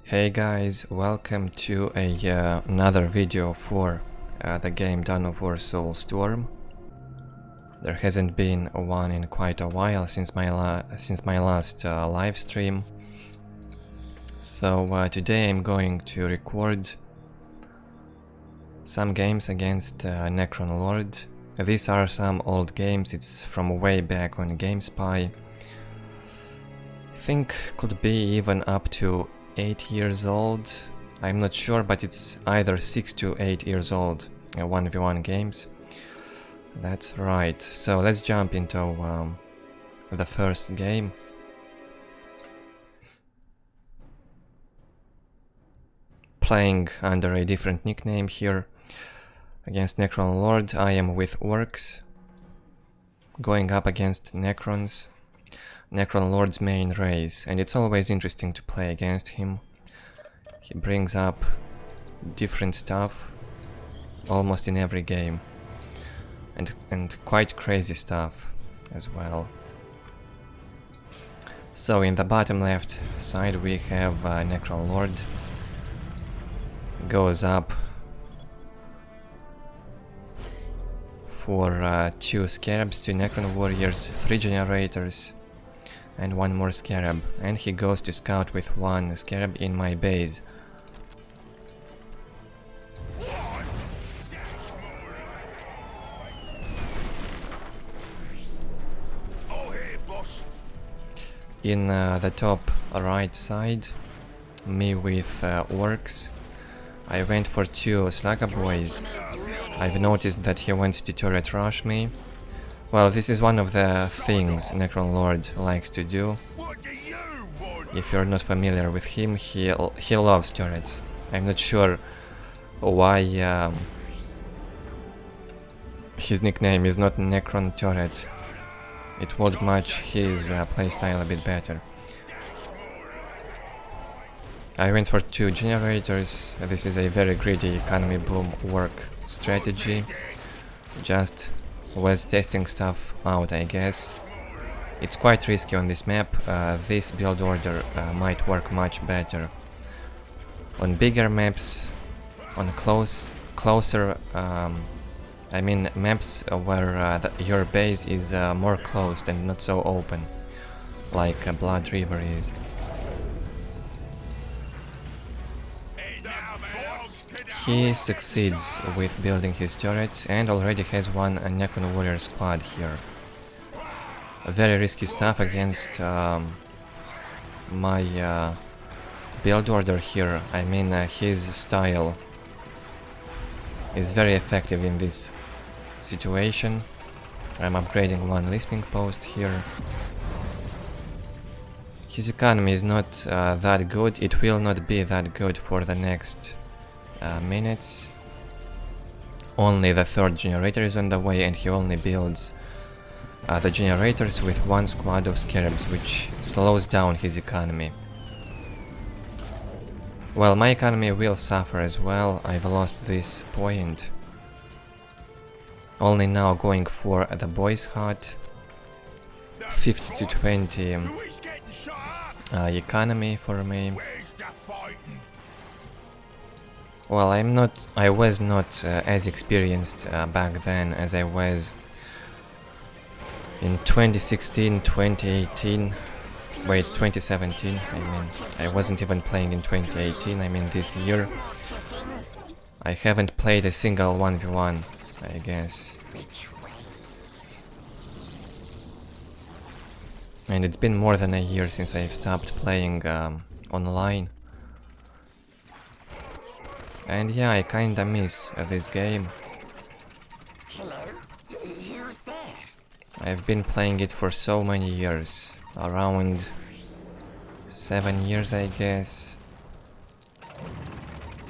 Hey guys, welcome to another video for the game Dawn of War Soulstorm. There hasn't been one in quite a while since my last live stream. So today I'm going to record some games against Necron Lord. These are some old games, it's from way back on GameSpy. I think could be even up to 8 years old. I'm not sure, but it's either 6 to 8 years old 1v1 games. That's right. So let's jump into the first game. Playing under a different nickname here against Necron Lord. I am with Orks, going up against Necrons. Necron Lord's main race, and it's always interesting to play against him. He brings up different stuff almost in every game, and quite crazy stuff as well. So in the bottom left side we have Necron Lord. Goes up for 2 scarabs, 2 Necron warriors, 3 generators, and 1 more scarab, and he goes to scout with 1 scarab in my base. In the top right side, me with Orks. I went for 2 Slugger boys. I've noticed that he wants to turret rush me. Well, this is one of the things Necron Lord likes to do. If you're not familiar with him, he loves turrets. I'm not sure why his nickname is not Necron Turret. It would match his playstyle a bit better. I went for 2 generators. This is a very greedy economy boom work strategy. Just was testing stuff out, I guess. It's quite risky on this map. This build order might work much better on bigger maps, on closer I mean maps where your base is more closed and not so open, like Blood River is. He succeeds with building his turret and already has 1 Necron warrior squad here. Very risky stuff against my build order here. I mean his style is very effective in this situation. I'm upgrading 1 listening post here. His economy is not that good. It will not be that good for the next minutes. Only the 3rd generator is on the way, and he only builds the generators with 1 squad of scarabs, which slows down his economy. Well, my economy will suffer as well. I've lost this point. Only now going for the boys hut. 50 to 20 economy for me. Well, I was not as experienced back then as I was in 2016, 2018, wait, 2017, I mean, I wasn't even playing in 2018, I mean this year. I haven't played a single 1v1, I guess. And it's been more than a year since I've stopped playing online. And yeah, I kinda miss this game. I've been playing it for so many years, around 7 years I guess.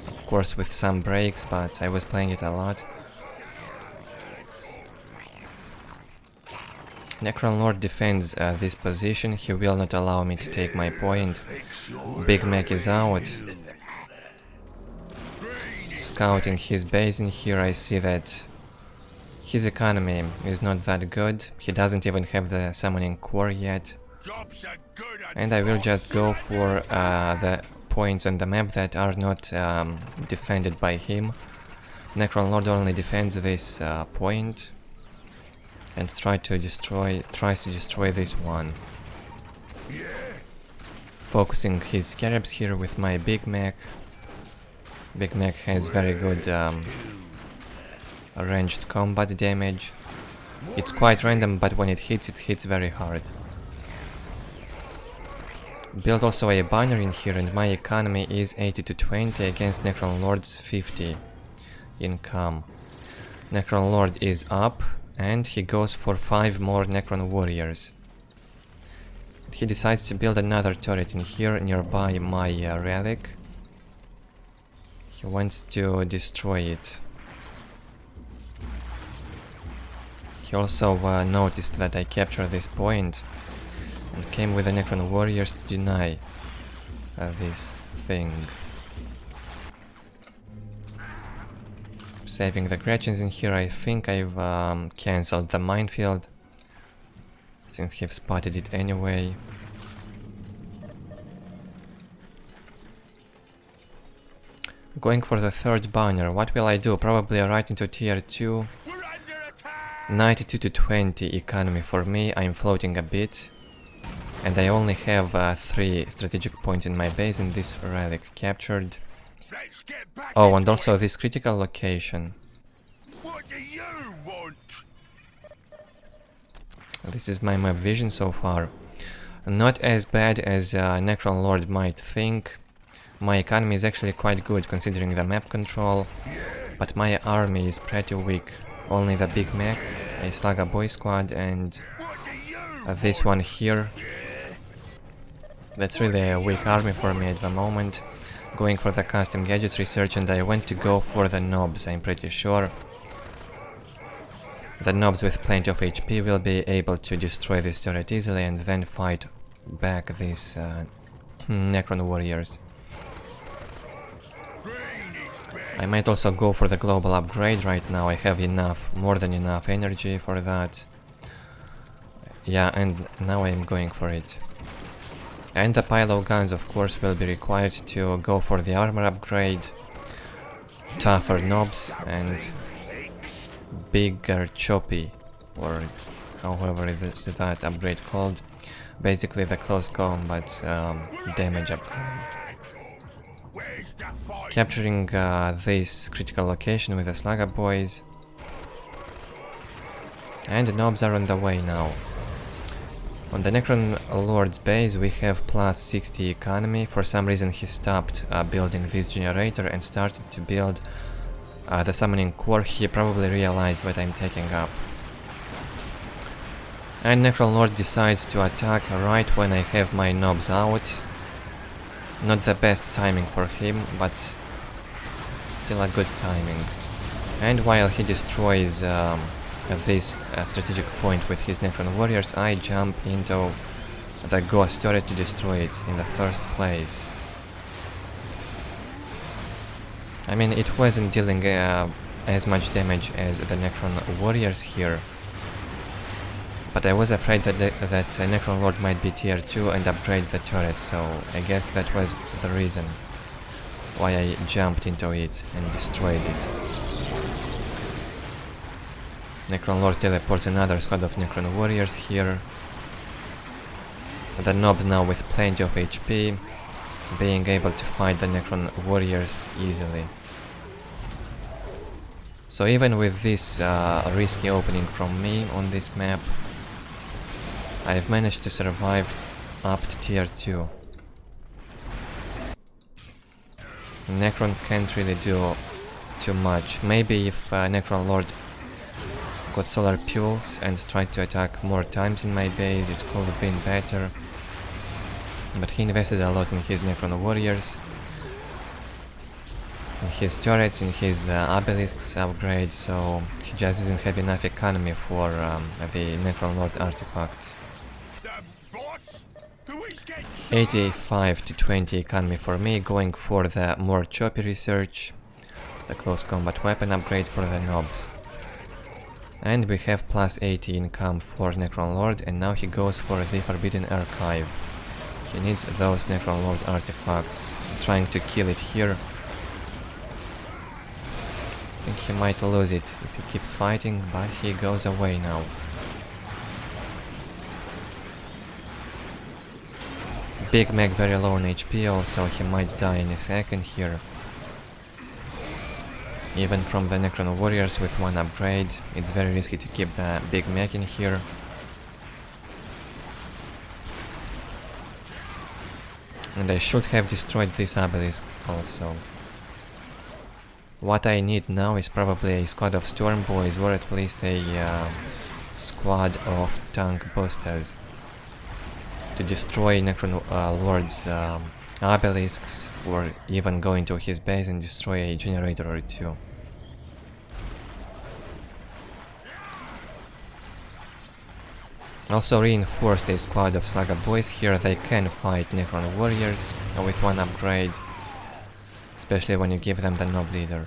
Of course with some breaks, but I was playing it a lot. Necron Lord defends this position, he will not allow me to take my point. Big Mac is out. Scouting his base in here, I see that his economy is not that good. He doesn't even have the summoning core yet. And I will just go for the points on the map that are not defended by him. Necron Lord only defends this point and tries to destroy this one. Focusing his scarabs here with my big mech. Big mech has very good ranged combat damage. It's quite random, but when it hits very hard. Built also a banner in here, and my economy is 80 to 20 against Necron Lord's 50 income. Necron Lord is up, and he goes for 5 more Necron warriors. He decides to build another turret in here nearby my relic. He wants to destroy it. He also noticed that I captured this point and came with the Necron warriors to deny this thing. Saving the Gretchens in here. I think I've cancelled the minefield, since he've spotted it anyway. Going for the third banner. What will I do? Probably right into tier 2. 92 to 20 economy for me. I'm floating a bit. And I only have 3 strategic points in my base, and this relic captured. Oh, and also this critical location. What do you want? This is my map vision so far. Not as bad as Necron Lord might think. My economy is actually quite good considering the map control, but my army is pretty weak. Only the big mech, a Slugger Boy squad, and this one here. That's really a weak army for me at the moment. Going for the custom gadgets research, and I went to go for the knobs, I'm pretty sure. The knobs with plenty of HP will be able to destroy this turret easily and then fight back these Necron warriors. I might also go for the global upgrade right now. I have enough, more than enough energy for that. Yeah, and now I'm going for it. And the pile of guns, of course, will be required to go for the armor upgrade, tougher knobs, and bigger choppy, or however is that upgrade called. Basically the close combat damage upgrade. Capturing this critical location with the Slugger Boys. And the knobs are on the way now. On the Necron Lord's base we have plus 60 economy. For some reason he stopped building this generator and started to build the summoning core. He probably realized what I'm taking up. And Necron Lord decides to attack right when I have my knobs out. Not the best timing for him, but still a good timing. And while he destroys this strategic point with his Necron warriors, I jump into the ghost turret to destroy it in the first place. I mean, it wasn't dealing as much damage as the Necron warriors here, but I was afraid that Necron Lord might be tier 2 and upgrade the turret, so I guess that was the reason why I jumped into it and destroyed it. Necron Lord teleports another squad of Necron warriors here. The knobs now with plenty of HP, being able to fight the Necron warriors easily. So even with this risky opening from me on this map, I've managed to survive up to tier 2. Necron can't really do too much. Maybe if Necron Lord got solar pulse and tried to attack more times in my base, it could have been better. But he invested a lot in his Necron warriors, in his turrets, in his obelisks upgrade, so he just didn't have enough economy for the Necron Lord artifact. 85 to 20 economy for me, going for the more choppy research, the close combat weapon upgrade for the knobs. And we have plus 80 income for Necron Lord, and now he goes for the Forbidden Archive. He needs those Necron Lord artifacts. Trying to kill it here. I think he might lose it if he keeps fighting, but he goes away now. Big Meg very low on HP, also he might die in a second here. Even from the Necron warriors with one upgrade, it's very risky to keep the Big Meg in here. And I should have destroyed this obelisk also. What I need now is probably a squad of Storm Boys or at least a squad of tank boosters to destroy Necron Lord's obelisks, or even go into his base and destroy a generator or two. Also reinforced a squad of Saga Boys here. They can fight Necron warriors with one upgrade, especially when you give them the Nob Leader.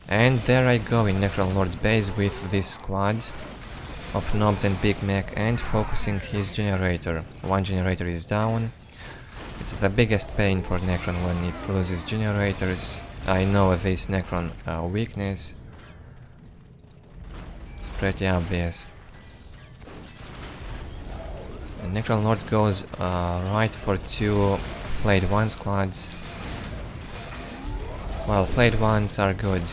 And there I go in Necron Lord's base with this squad of Nobs and Big Mech and focusing his generator. One generator is down. It's the biggest pain for Necron when it loses generators. I know this Necron weakness. It's pretty obvious. And Necron Lord goes right for two Flayed 1 squads. Well, Flayed 1s are good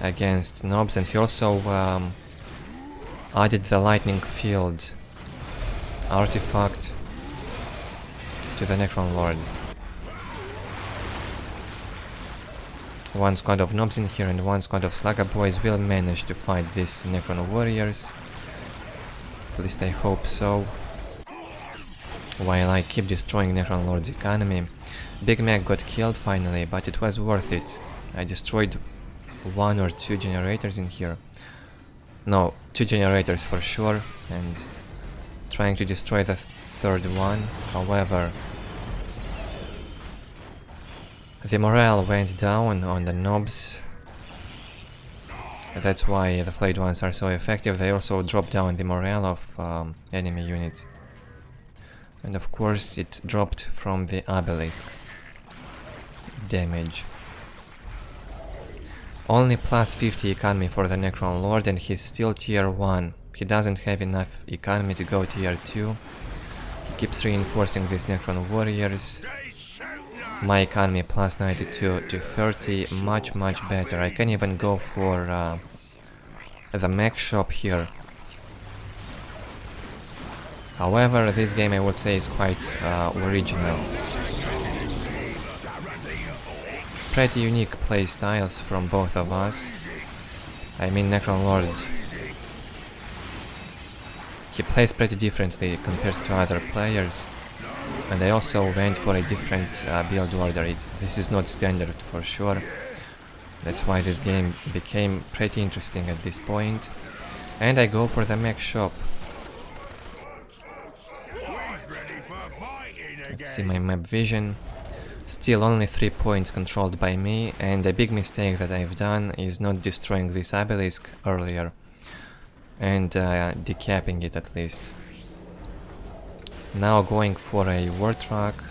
against Nobs, and he also added the Lightning Field artifact to the Necron Lord. One squad of Nobs in here and one squad of Slugger Boys will manage to fight these Necron warriors. At least I hope so. While I keep destroying Necron Lord's economy. Big Mac got killed finally, but it was worth it. I destroyed 1 or 2 generators in here. No, 2 generators for sure, and trying to destroy the third one. However, the morale went down on the Nobs. That's why the Flayed ones are so effective. They also drop down the morale of enemy units. And of course it dropped from the obelisk damage. Only plus 50 economy for the Necron Lord, and he's still tier 1. He doesn't have enough economy to go tier 2. He keeps reinforcing these Necron warriors. My economy plus 92 to 30, much better. I can even go for the mech shop here. However, this game I would say is quite original. Pretty unique play styles from both of us. I mean, Necron Lord, he plays pretty differently compared to other players. And I also went for a different build order. This is not standard for sure. That's why this game became pretty interesting at this point. And I go for the mech shop. Let's see my map vision. Still only 3 points controlled by me, and a big mistake that I've done is not destroying this obelisk earlier. And decapping it at least. Now going for a war truck,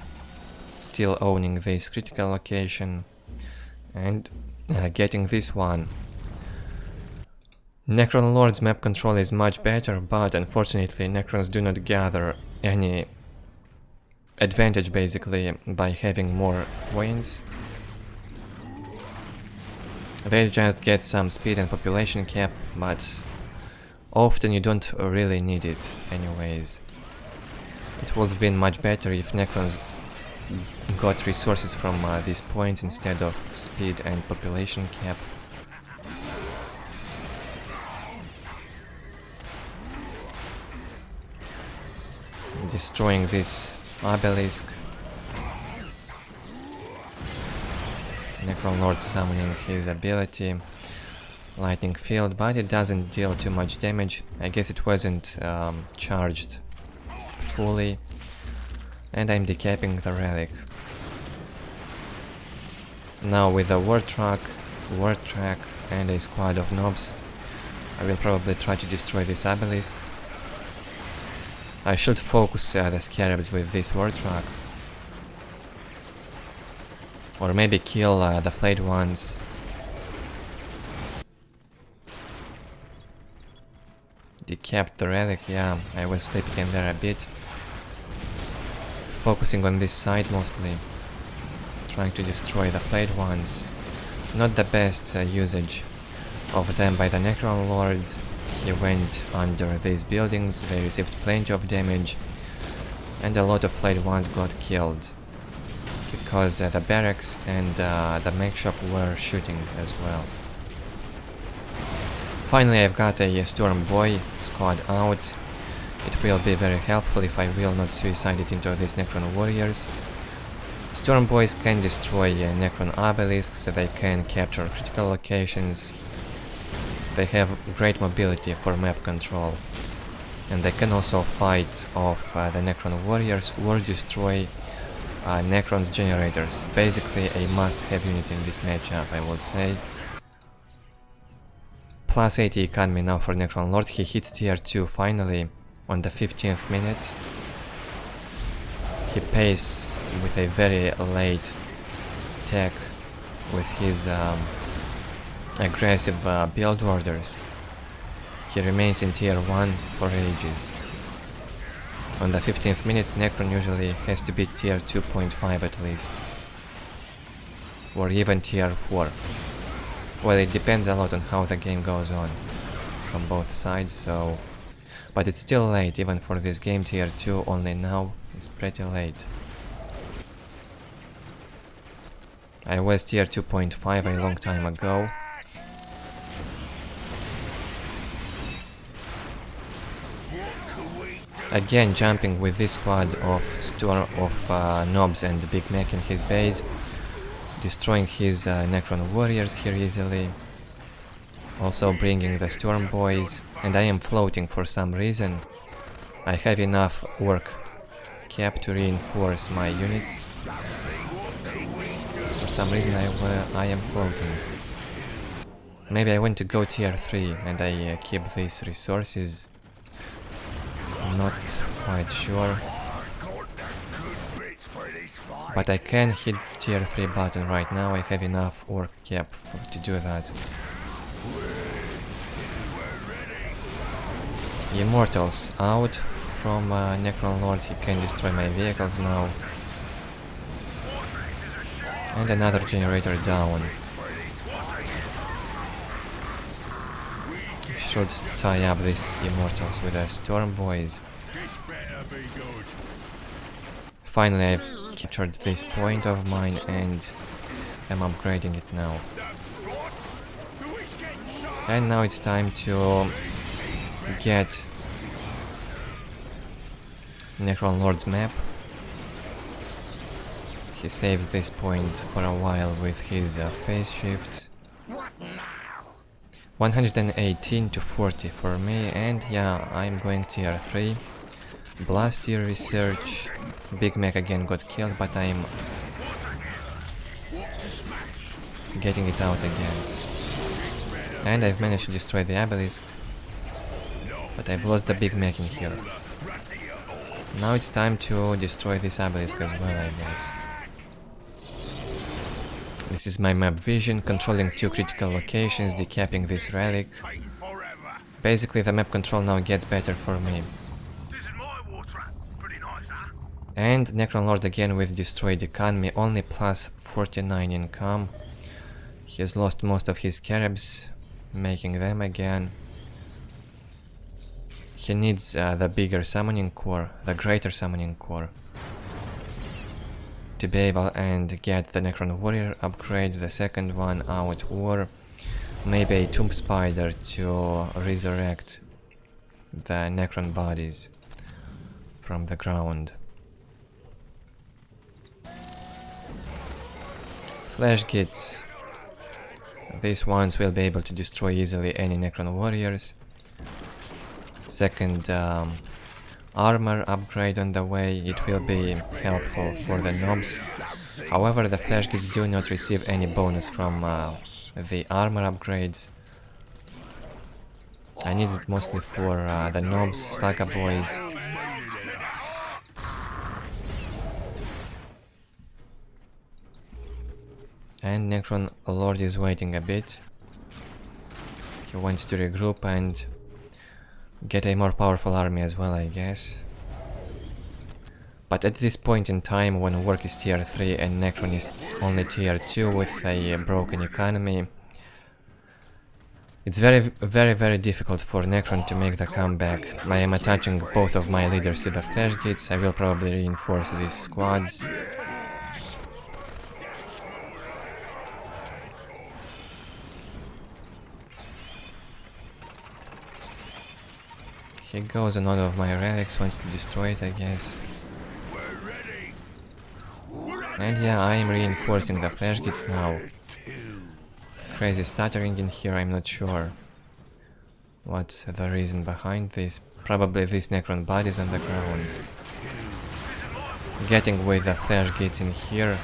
still owning this critical location, and getting this one. Necron Lord's map control is much better, but unfortunately Necrons do not gather any advantage basically by having more points. They just get some speed and population cap, but often you don't really need it anyways. It would have been much better if Necrons got resources from these points instead of speed and population cap. Destroying this obelisk. Necron Lord summoning his ability, Lightning Field, but it doesn't deal too much damage. I guess it wasn't charged fully, and I'm decapping the relic. Now with a war truck, and a squad of Nobs, I will probably try to destroy this obelisk. I should focus the scarabs with this war truck. Or maybe kill the flayed ones. Decapped the relic, yeah, I was sleeping in there a bit. Focusing on this side mostly. Trying to destroy the flayed ones. Not the best usage of them by the Necron Lord. He went under these buildings, they received plenty of damage. And a lot of flayed ones got killed. Because the barracks and the mech shop were shooting as well. Finally, I've got a Storm Boy squad out. It will be very helpful if I will not suicide it into these Necron warriors. Storm Boys can destroy Necron obelisks, they can capture critical locations. They have great mobility for map control. And they can also fight off the Necron warriors or destroy Necron's generators. Basically a must-have unit in this matchup, I would say. Plus 80 economy now for Necron Lord. He hits tier 2 finally on the 15th minute. He pays with a very late tech with his aggressive build orders. He remains in tier 1 for ages. On the 15th minute, Necron usually has to be tier 2.5 at least. Or even tier 4. Well, it depends a lot on how the game goes on from both sides, so... But it's still late, even for this game. Tier 2 only now, it's pretty late. I was tier 2.5 a long time ago. Again, jumping with this squad of knobs and Big Mac in his base. Destroying his Necron warriors here easily. Also bringing the Storm Boys. And I am floating for some reason. I have enough Ork cap to reinforce my units. For some reason I am floating. Maybe I want to go tier 3 and I keep these resources. I'm not quite sure. But I can hit tier 3 button right now. I have enough Ork cap to do that. Immortals out from Necron Lord. He can destroy my vehicles now. And another generator down. Should tie up these Immortals with the Storm Boys. Finally, I've captured this point of mine and I'm upgrading it now. And now it's time to get Necron Lord's map. He saved this point for a while with his phase shift. 118 to 40 for me, and yeah, I'm going tier 3. Blast tier research. Big Mac again got killed, but I'm getting it out again. And I've managed to destroy the obelisk. But I've lost the Big Mac in here. Now it's time to destroy this obelisk as well, I guess. This is my map vision, controlling 2 critical locations, decapping this relic. Basically the map control now gets better for me. And Necron Lord again with destroyed economy, only plus 49 income. He has lost most of his scarabs, making them again. He needs the bigger summoning core, the greater summoning core, to be able and get the Necron Warrior upgrade, the second one out, or maybe a Tomb Spider to resurrect the Necron bodies from the ground. Flash Gits. These ones will be able to destroy easily any Necron Warriors. Second armor upgrade on the way, it will be helpful for the knobs. However, the Flash Gits do not receive any bonus from the armor upgrades. I need it mostly for the knobs, Stagger Boys, And Necron Lord is waiting a bit. He wants to regroup and get a more powerful army as well, I guess. But at this point in time, when Ork is tier 3 and Necron is only tier 2 with a broken economy, it's very difficult for Necron to make the comeback. I am attaching both of my leaders to the flash gates. I will probably reinforce these squads. Here goes another of my relics, wants to destroy it, I guess. And yeah, I am reinforcing the flash gates now. Crazy stuttering in here, I'm not sure what's the reason behind this. Probably this Necron bodies on the ground. Getting with the flash gates in here,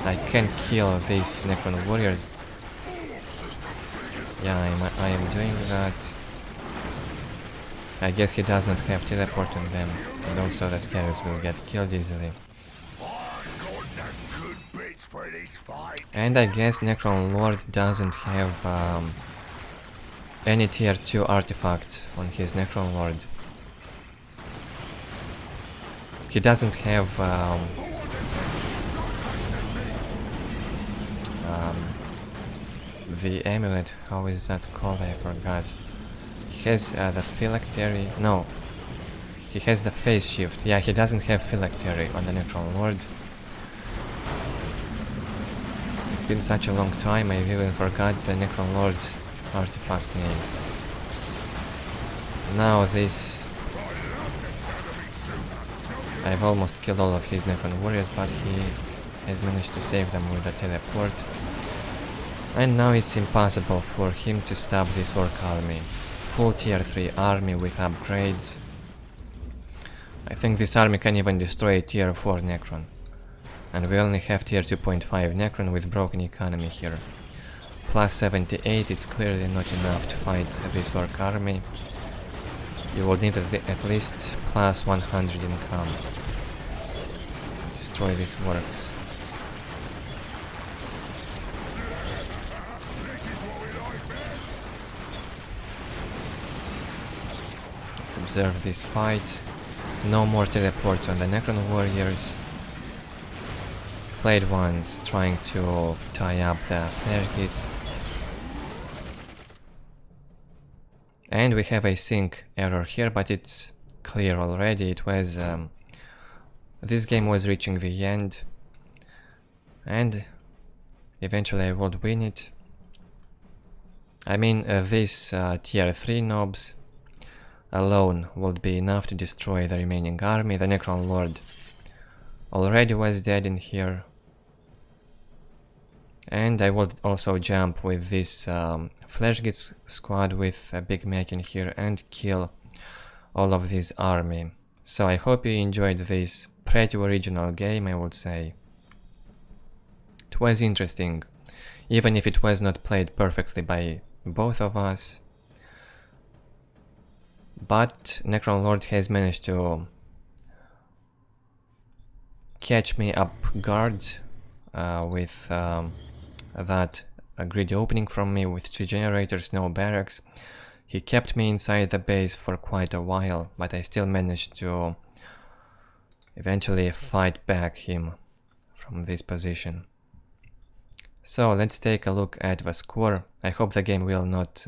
I can kill these Necron warriors. Yeah, I am doing that. I guess he does not have teleport on them, and also the scavengers will get killed easily. And I guess Necron Lord doesn't have any tier 2 artifact on his Necron Lord. He doesn't have the amulet, how is that called? I forgot. He has the phylactery. No, he has the phase shift. Yeah, he doesn't have phylactery on the Necron Lord. It's been such a long time, I even forgot the Necron Lord's artifact names. Now this... I've almost killed all of his Necron warriors, but he has managed to save them with the teleport. And now it's impossible for him to stop this Ork army. Full tier 3 army with upgrades. I think this army can even destroy a tier 4 Necron. And we only have tier 2.5 Necron with broken economy here. Plus 78, it's clearly not enough to fight this Ork army. You will need at least plus 100 income. Destroy these Orks. Let's observe this fight. No more teleports on the Necron warriors. Flayed ones trying to tie up the flash gates. And we have a sync error here, but it's clear already. It was this game was reaching the end, and eventually I would win it. I mean, these tier 3 nobs alone would be enough to destroy the remaining army. The Necron Lord already was dead in here. And I would also jump with this Flashgate squad with a big mech in here and kill all of this army. So I hope you enjoyed this pretty original game, I would say. It was interesting, even if it was not played perfectly by both of us. But Necron Lord has managed to catch me up guard with that greedy opening from me with 2 generators, no barracks. He kept me inside the base for quite a while, but I still managed to eventually fight back him from this position. So let's take a look at the score. I hope the game will not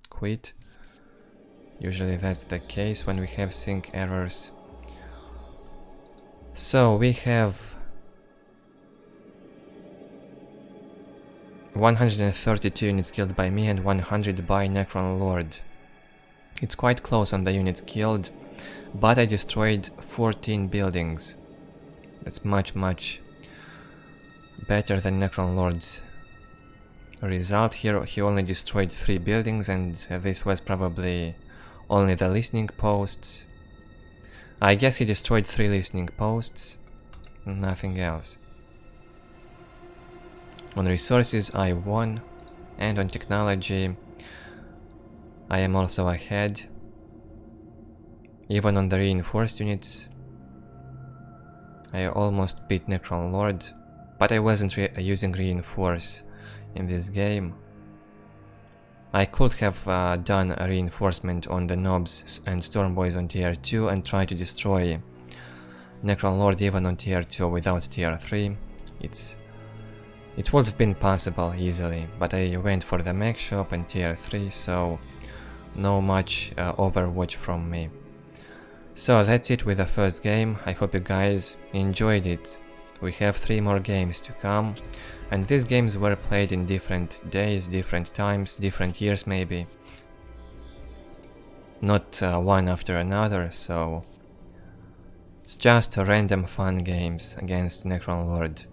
quit. Usually that's the case when we have sync errors. So we have 132 units killed by me and 100 by Necron Lord. It's quite close on the units killed, but I destroyed 14 buildings. That's much better than Necron Lord's result here. He only destroyed 3 buildings, and this was probably only the listening posts. I guess he destroyed 3 listening posts, nothing else. On resources I won, and on technology I am also ahead. Even on the reinforced units I almost beat Necron Lord, but I wasn't using reinforce in this game. I could have done a reinforcement on the Nobs and Storm Boys on tier 2 and try to destroy Necron Lord even on tier 2 without tier 3. It would have been possible easily, but I went for the mech shop and tier 3, so no much Overwatch from me. So that's it with the first game. I hope you guys enjoyed it. We have 3 more games to come, and these games were played in different days, different times, different years maybe. Not one after another, so it's just random fun games against Necron Lord.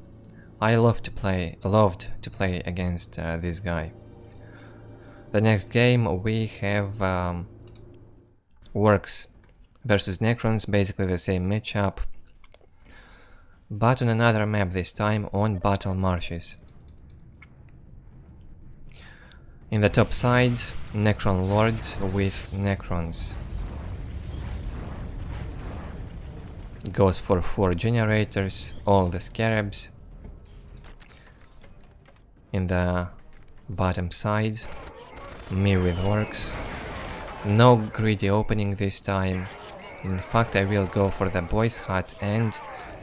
I loved to play against this guy. The next game we have Orks versus Necrons, basically the same matchup, but on another map this time, on Battle Marshes. In the top side, Necron Lord with Necrons. Goes for 4 generators, all the scarabs. In the bottom side, me with Orks. No greedy opening this time. In fact, I will go for the boys hut and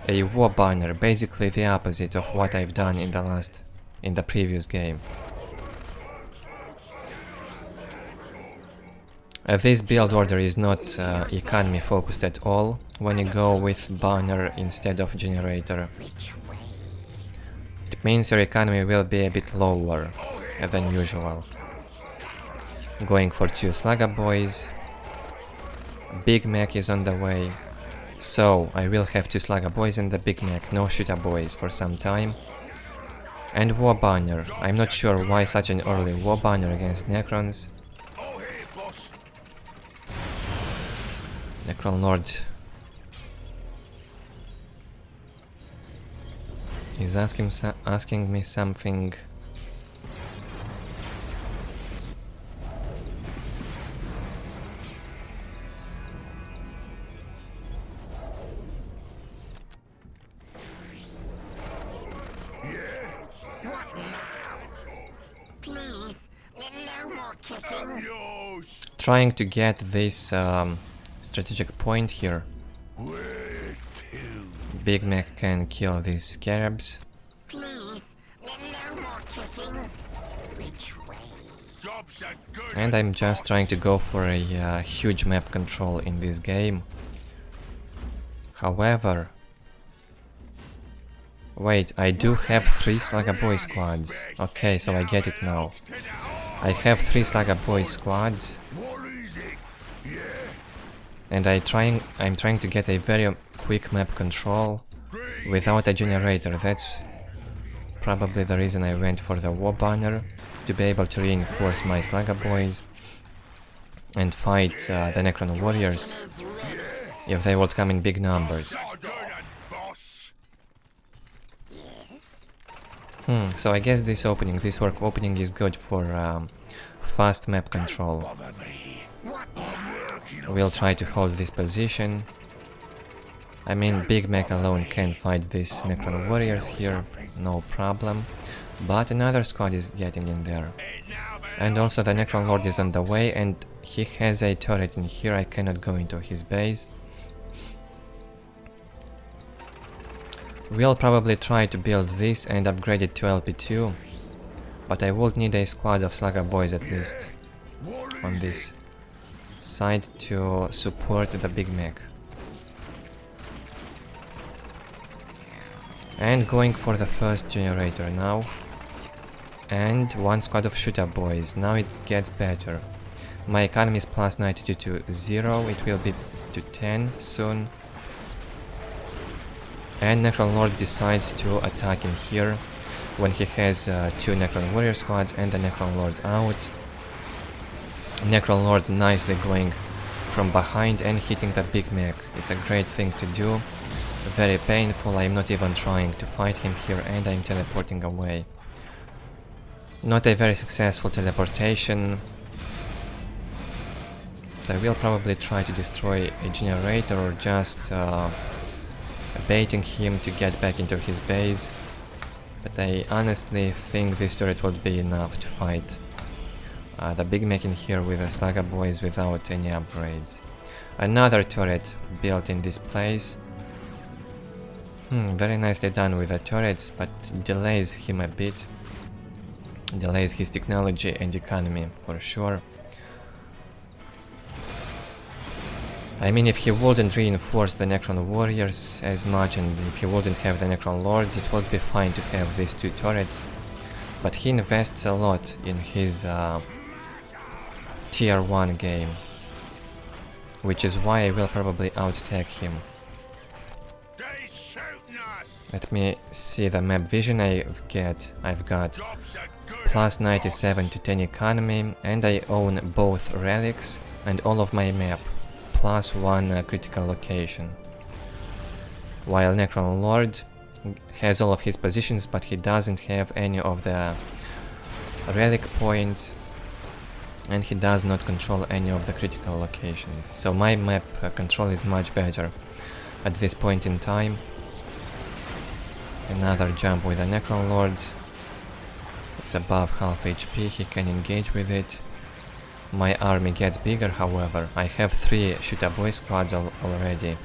a war banner, basically the opposite of what I've done in the previous game. This build order is not economy focused at all when you go with banner instead of generator. It means your economy will be a bit lower than usual. Going for 2 Slugger Boys. Big Mech is on the way, so I will have 2 Slugger Boys and the Big Mech, no Shooter Boys for some time. And War Banner. I'm not sure why such an early War Banner against Necrons. Necron Lord is asking me something. Trying to get this strategic point here. Big Mech can kill these scarabs. And I'm just trying to go for a huge map control in this game. However, wait, I do have 3 Slugger Boy squads. Okay, so I get it now. I have 3 Slugger Boy squads. And I'm trying to get a very quick map control without a generator. That's probably the reason I went for the War Banner, to be able to reinforce my Slugger Boys and fight the Necron Warriors if they would come in big numbers. So I guess this Ork opening is good for fast map control. We'll try to hold this position. I mean, Big Mech alone can fight these Necron Warriors here, no problem. But another squad is getting in there. And also the Necron Lord is on the way, and he has a turret in here. I cannot go into his base. We'll probably try to build this and upgrade it to LP2, but I would need a squad of Slugger Boys at least on this side to support the Big Mech. And going for the first generator now. And 1 squad of Shooter Boys. Now it gets better. My economy is plus 92 to 0. It will be to 10 soon. And Necron Lord decides to attack in here when he has 2 Necron Warrior squads and the Necron Lord out. Necron Lord nicely going from behind and hitting the Big Mech. It's a great thing to do. Very painful. I'm not even trying to fight him here, and I'm teleporting away. Not a very successful teleportation. I will probably try to destroy a generator or just baiting him to get back into his base. But I honestly think this turret would be enough to fight the big mech in here with the Slugger boys without any upgrades. Another turret built in this place. Very nicely done with the turrets, but delays him a bit. Delays his technology and economy for sure. I mean, if he wouldn't reinforce the Necron warriors as much, and if he wouldn't have the Necron Lord, it would be fine to have these two turrets. But he invests a lot in his tier 1 game, which is why I will probably out-tech him. Let me see the map vision I've got plus 97 to 10 economy, and I own both relics and all of my map plus 1 critical location. While Necron Lord has all of his positions, but he doesn't have any of the relic points, and he does not control any of the critical locations. So my map control is much better at this point in time. Another jump with the Necron Lord. It's above half HP, he can engage with it. My army gets bigger, however. I have 3 shooter boy squads already.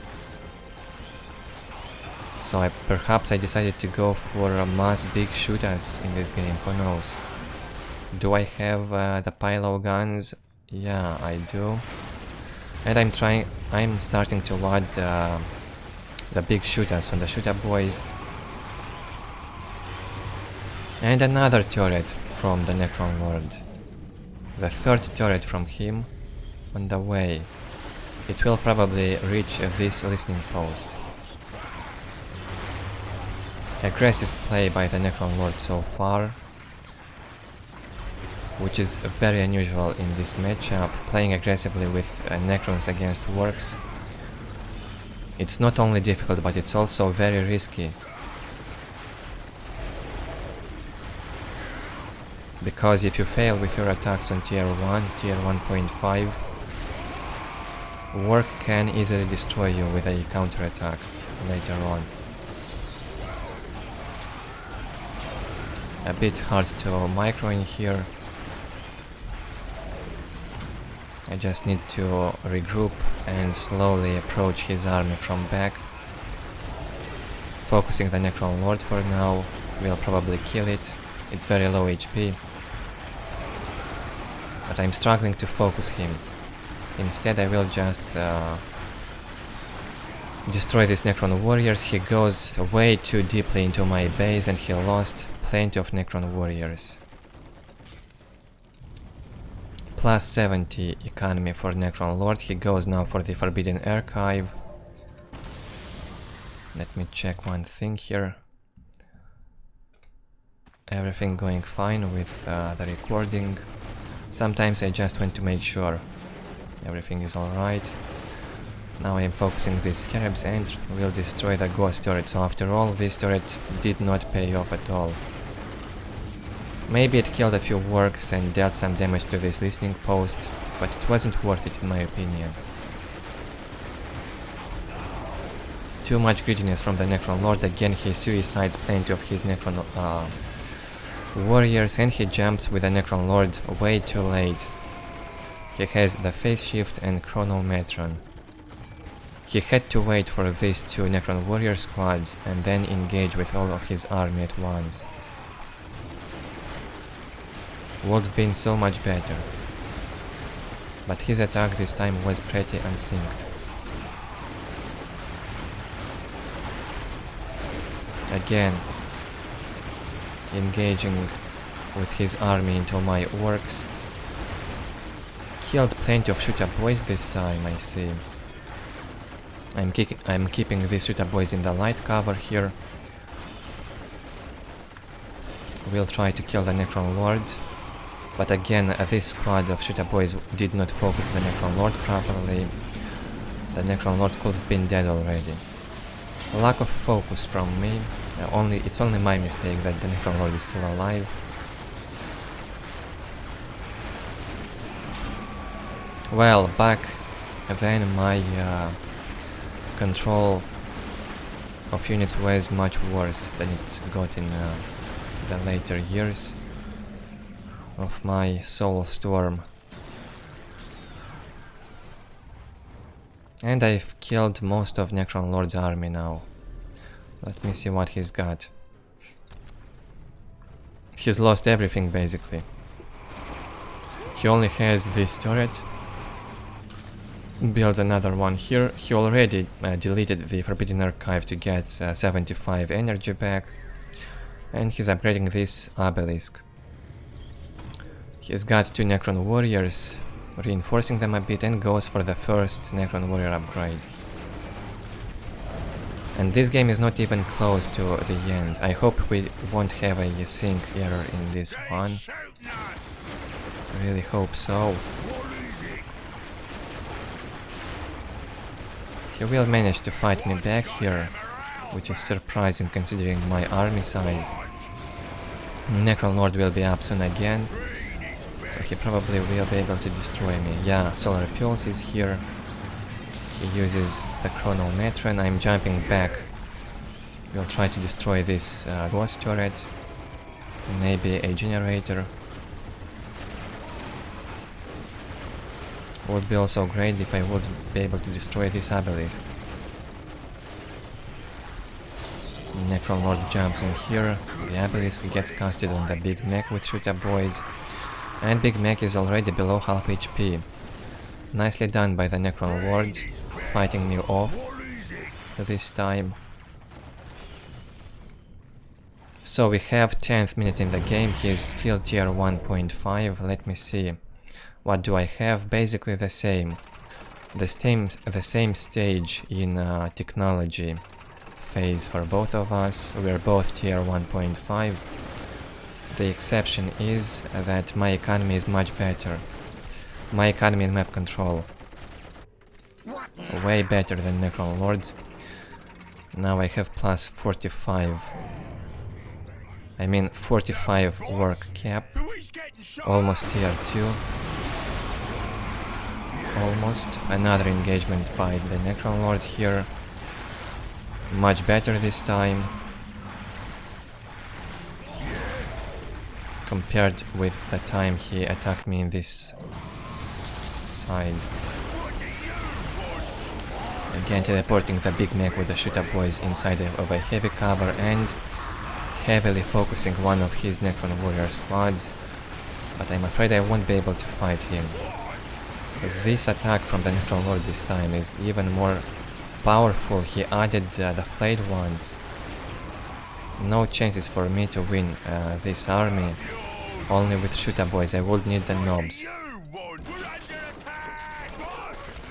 So perhaps I decided to go for mass big shooters in this game, who knows. Do I have the pylo guns? Yeah, I do. And I'm starting to add the big shooters on the shooter boys. And another turret from the Necron Lord. The 3rd turret from him on the way. It will probably reach this listening post. Aggressive play by the Necron Lord so far, which is very unusual in this matchup, playing aggressively with Necrons against Orks. It's not only difficult, but it's also very risky. Because if you fail with your attacks on tier 1, tier 1.5, Ork can easily destroy you with a counter-attack later on. A bit hard to micro in here. I just need to regroup and slowly approach his army from back. Focusing the Necron Lord for now, will probably kill it. It's very low HP. But I'm struggling to focus him. Instead I will just destroy these Necron warriors. He goes way too deeply into my base and he lost plenty of Necron warriors. Plus 70 economy for Necron Lord. He goes now for the Forbidden Archive. Let me check one thing here. Everything going fine with the recording. Sometimes I just want to make sure everything is alright. Now I am focusing these scarabs and will destroy the ghost turret. So after all, this turret did not pay off at all. Maybe it killed a few Orks and dealt some damage to this listening post, but it wasn't worth it in my opinion. Too much greediness from the Necron Lord. Again he suicides plenty of his Necron warriors, and he jumps with the Necron Lord way too late. He has the phase shift and chronometron. He had to wait for these 2 Necron warrior squads and then engage with all of his army at once. Would have been so much better. But his attack this time was pretty unsynced. Again, engaging with his army into my Orks. Killed plenty of shooter boys this time, I see. I'm keeping these shooter boys in the light cover here. We'll try to kill the Necron Lord. But again, this squad of shooter boys did not focus the Necron Lord properly. The Necron Lord could have been dead already. Lack of focus from me. It's only my mistake that the Necron Lord is still alive. Well, back then my control of units was much worse than it got in the later years of my Soulstorm. And I've killed most of Necron Lord's army now. Let me see what he's got. He's lost everything basically. He only has this turret. Builds another one here. He already deleted the Forbidden Archive to get 75 energy back. And he's upgrading this obelisk. He's got 2 Necron warriors, reinforcing them a bit, and goes for the first Necron warrior upgrade. And this game is not even close to the end. I hope we won't have a sync error in this one. Really hope so. He will manage to fight me back here, which is surprising considering my army size. Necron Lord will be up soon again, so he probably will be able to destroy me. Yeah, Solar Pulse is here. He uses the chronometron. I'm jumping back. We'll try to destroy this ghost turret. Maybe a generator. Would be also great if I would be able to destroy this obelisk. Necron Lord jumps in here. The obelisk gets casted on the big mech with shooter boys. And big mech is already below half HP. Nicely done by the Necron Lord, fighting me off this time. So we have 10th minute in the game. He is still tier 1.5. Let me see. What do I have? Basically the same. The same stage in technology phase for both of us. We are both tier 1.5. The exception is that my economy is much better. My economy and map control. Way better than Necron Lord's. Now I have plus 45. I mean 45 work cap. Almost tier 2. Almost. Another engagement by the Necron Lord here. Much better this time. Compared with the time he attacked me in this side. Again teleporting the big mech with the shooter boys inside of a heavy cover and heavily focusing one of his Necron warrior squads. But I'm afraid I won't be able to fight him. This attack from the Necron Lord this time is even more powerful. He added the flayed ones. No chances for me to win this army. Only with shooter boys. I would need the knobs.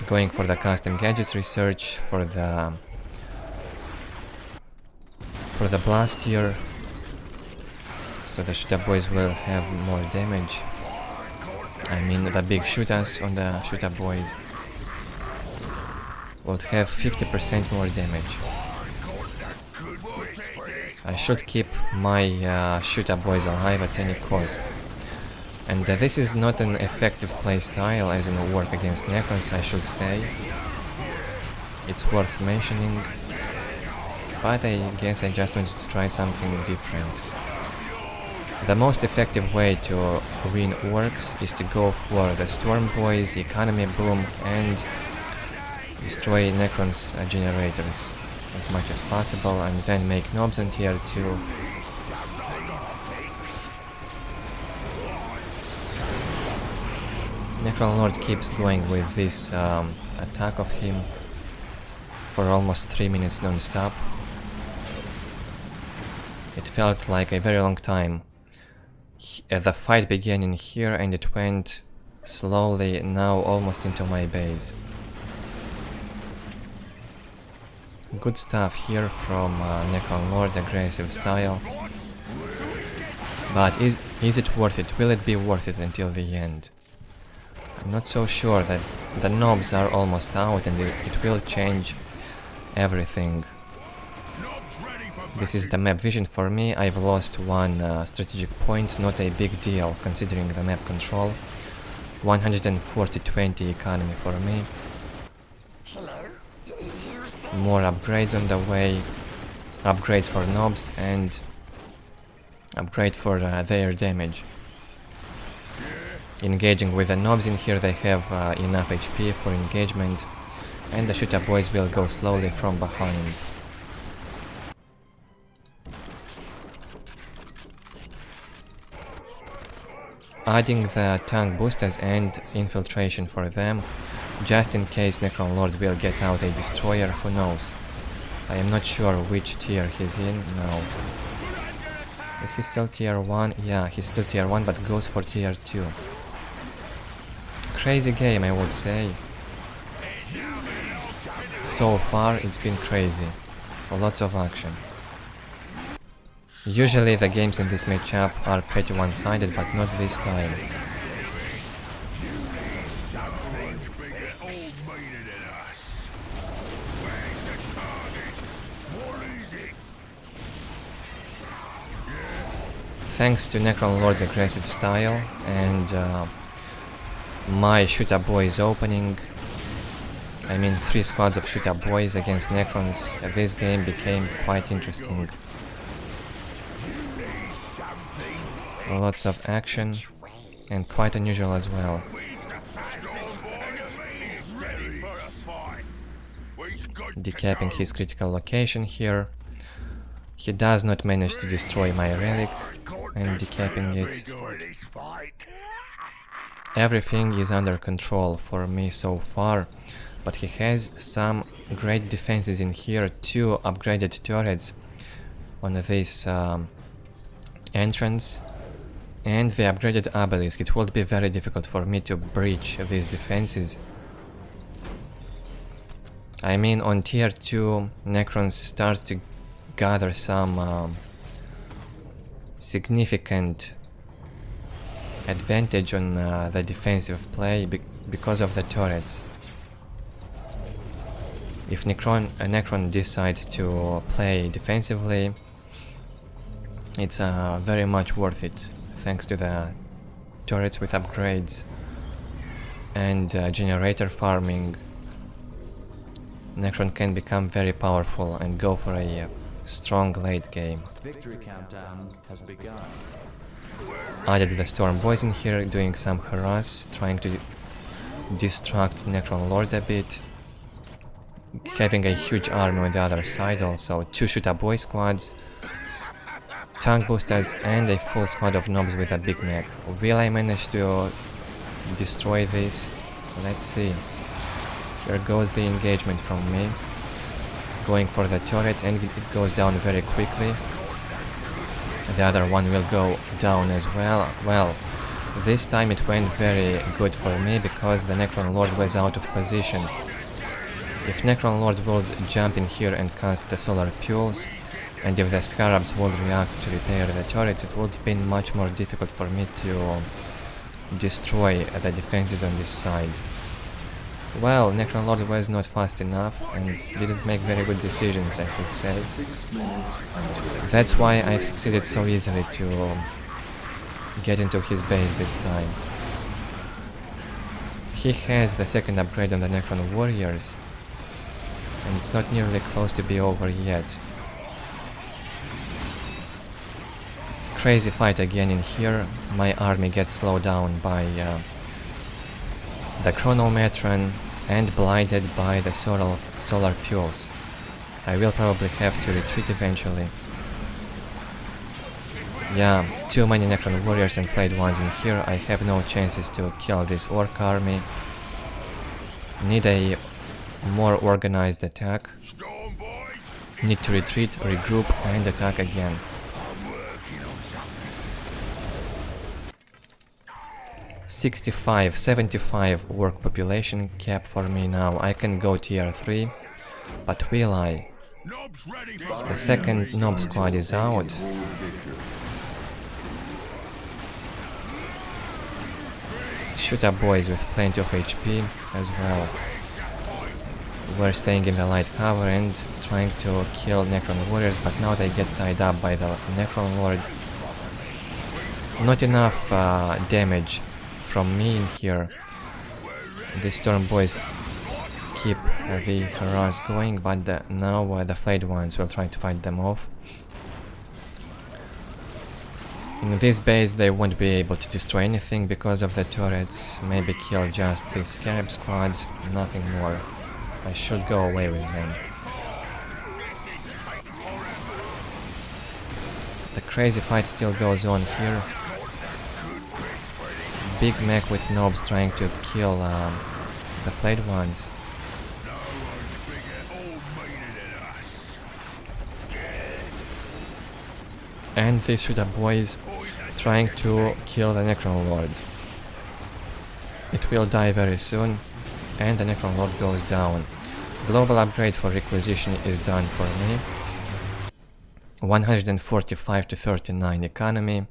Going for the custom gadgets research for the blast here. So the shooter boys will have more damage. I mean the big shooters on the shooter boys would have 50% more damage. I should keep my shooter boys alive at any cost. And this is not an effective playstyle as in a work against Necrons, I should say. It's worth mentioning. But I guess I just wanted to try something different. The most effective way to win Orks is to go for the Storm Boys, Economy Boom, and destroy Necrons generators as much as possible, and then make knobs on tier 2. Necron Lord keeps going with this attack of him for almost 3 minutes non-stop. It felt like a very long time. The fight began in here and it went slowly, now almost into my base. Good stuff here from Necron Lord, aggressive style. But is it worth it? Will it be worth it until the end? I'm not so sure. That the knobs are almost out and it will change everything. This is the map vision for me. I've lost one strategic point, not a big deal considering the map control. 140-20 economy for me. More upgrades on the way, upgrades for knobs, and upgrade for their damage. Engaging with the knobs in here, they have enough HP for engagement, and the shooter boys will go slowly from behind. Adding the tank boosters and infiltration for them, just in case Necron Lord will get out a destroyer, who knows. I am not sure which tier he's in now. Is he still tier 1? Yeah, he's still tier 1, but goes for tier 2. Crazy game, I would say. So far it's been crazy. Lots of action. Usually the games in this matchup are pretty one-sided, but not this time. Thanks to Necron Lord's aggressive style and my shooter boys opening, I mean 3 squads of shooter boys against Necrons, this game became quite interesting. Lots of action and quite unusual as well. Decapping his critical location here. He does not manage to destroy my relic and decapping it. Everything is under control for me so far, but he has some great defenses in here, 2 upgraded turrets on this entrance, and the upgraded obelisk. It would be very difficult for me to breach these defenses. I mean, on tier 2, Necrons start to gather some significant advantage on the defensive play because of the turrets. If Necron decides to play defensively, it's very much worth it, thanks to the turrets with upgrades and generator farming. Necron can become very powerful and go for a strong late game. Victory countdown has begun. Added the Storm boys in here, doing some harass, trying to distract Necron Lord a bit. Having a huge army on the other side also, 2 shooter boy squads, tank boosters and a full squad of knobs with a big mech. Will I manage to destroy this? Let's see. Here goes the engagement from me. Going for the turret, and it goes down very quickly. The other one will go down as well. Well, this time it went very good for me because the Necron Lord was out of position. If Necron Lord would jump in here and cast the solar pulse, and if the scarabs would react to repair the turrets, it would have been much more difficult for me to destroy the defenses on this side. Well, Necron Lord was not fast enough and didn't make very good decisions, I should say. That's why I've succeeded so easily to get into his base this time. He has the second upgrade on the Necron warriors, and it's not nearly close to be over yet. Crazy fight again in here. My army gets slowed down by the chronometron and blinded by the solar pulse. I will probably have to retreat eventually. Yeah, too many Necron warriors and flayed ones in here. I have no chances to kill this Ork army. Need a more organized attack. Need to retreat, regroup and attack again. $75 work population cap for me now. I can go tier 3, but will I? The second knob squad is out. Shooter boys with plenty of HP as well. We're staying in the light cover and trying to kill Necron warriors, but now they get tied up by the Necron Lord. Not enough damage from me in here. The Storm boys keep the harass going, but now the flayed ones will try to fight them off. In this base they won't be able to destroy anything because of the turrets, maybe kill just this scarab squad, nothing more. I should go away with them. The crazy fight still goes on here. Big mech with nobs trying to kill the flayed ones. And these shooter boys trying to kill the Necron Lord. It will die very soon, and the Necron Lord goes down. Global upgrade for requisition is done for me. 145 to 39 economy.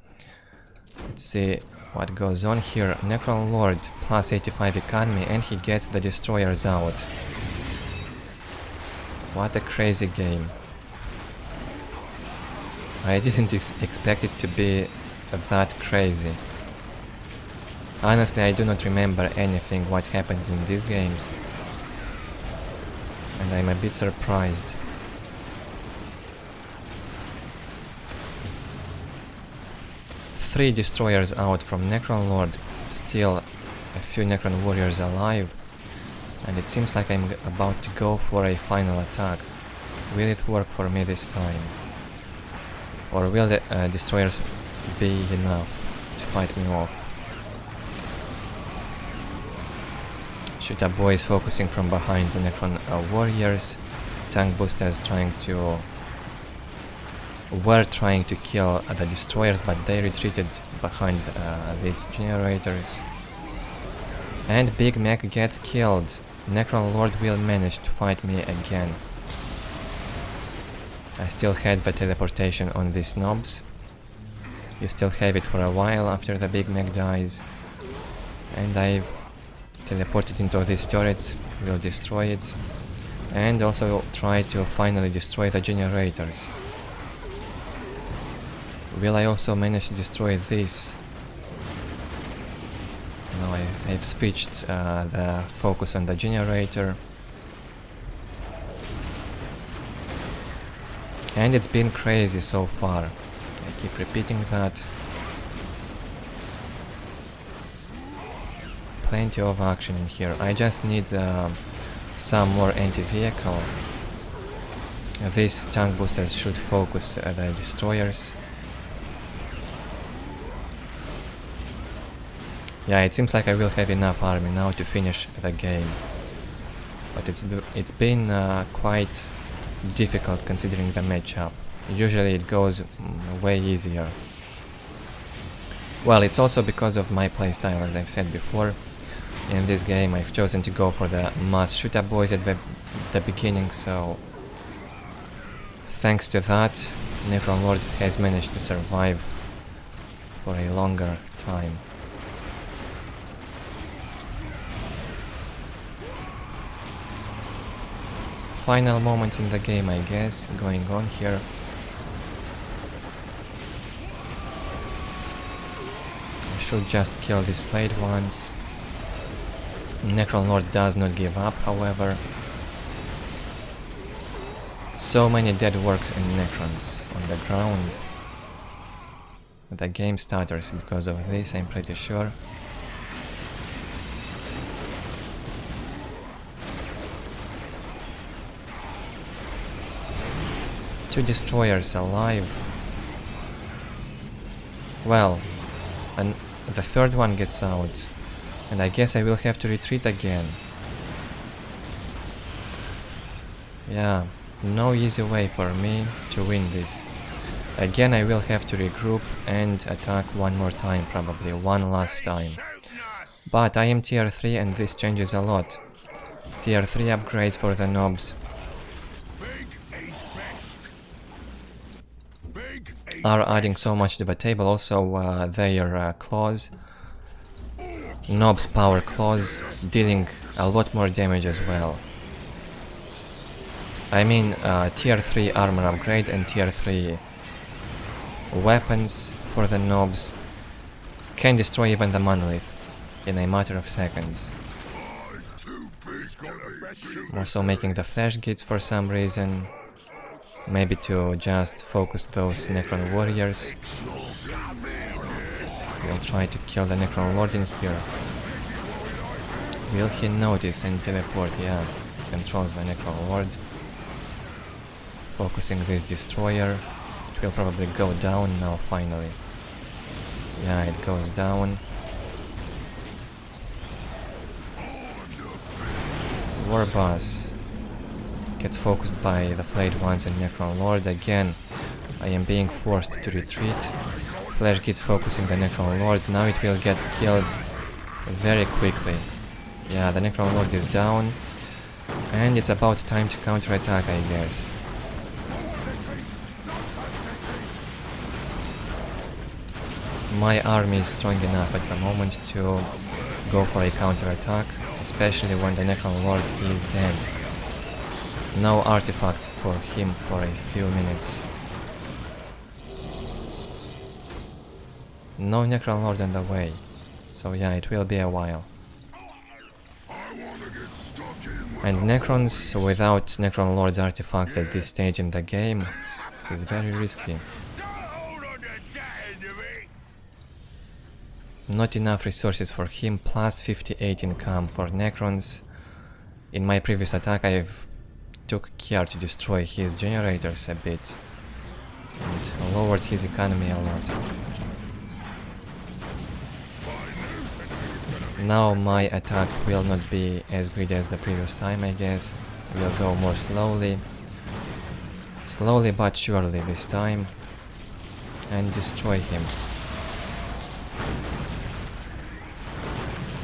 Let's see what goes on here. Necron Lord plus 85 economy, and he gets the destroyers out. What a crazy game. I didn't expect it to be that crazy. Honestly, I do not remember anything what happened in these games, and I'm a bit surprised. Three destroyers out from Necron Lord, still a few Necron warriors alive, and it seems like I'm about to go for a final attack. Will it work for me this time? Or will the destroyers be enough to fight me off? Shooter boys focusing from behind the Necron warriors. Tank boosters were trying to kill the destroyers, but they retreated behind these generators. And Big Mech gets killed. Necron Lord will manage to fight me again. I still had the teleportation on these knobs. You still have it for a while after the Big Mech dies. And I've teleported into this turret, will destroy it. And also try to finally destroy the generators. Will I also manage to destroy this? No, I've switched the focus on the generator. And it's been crazy so far. I keep repeating that. Plenty of action in here. I just need some more anti-vehicle. These tank boosters should focus the destroyers. Yeah, it seems like I will have enough army now to finish the game. But it's been quite difficult considering the matchup. Usually it goes way easier. Well, it's also because of my playstyle, as I've said before. In this game I've chosen to go for the mass shooter boys at the beginning, so thanks to that, Necron Lord has managed to survive for a longer time. Final moments in the game, I guess, going on here. I should just kill these flayed ones. Necron Lord does not give up, however. So many dead Orks and Necrons on the ground. The game stutters because of this, I'm pretty sure. Two destroyers alive. Well, and the third one gets out, and I guess I will have to retreat again. Yeah, no easy way for me to win this. Again I will have to regroup and attack one more time, probably one last time. But I am tier 3 and this changes a lot. Tier 3 upgrades for the nobs are adding so much to the table, also their claws. Nobs power claws dealing a lot more damage as well. I mean tier 3 armor upgrade and tier 3 weapons for the nobs can destroy even the Monolith in a matter of seconds. Also making the flash gates for some reason. Maybe to just focus those Necron warriors. We'll try to kill the Necron Lord in here. Will he notice and teleport? Yeah, he controls the Necron Lord. Focusing this destroyer. It will probably go down now finally. Yeah, it goes down. War Boss gets focused by the Flayed Ones and Necron Lord. Again, I am being forced to retreat. Flash gets focusing the Necron Lord. Now it will get killed very quickly. Yeah, the Necron Lord is down. And it's about time to counterattack, I guess. My army is strong enough at the moment to go for a counterattack, especially when the Necron Lord is dead. No artifacts for him for a few minutes. No Necron Lord on the way, so yeah, it will be a while. And Necrons without Necron Lord's artifacts at this stage in the game is very risky. Not enough resources for him, plus 58 income for Necrons. In my previous attack I've took care to destroy his generators a bit and lowered his economy a lot. Now my attack will not be as great as the previous time, I guess. We'll go more slowly. Slowly but surely this time. And destroy him.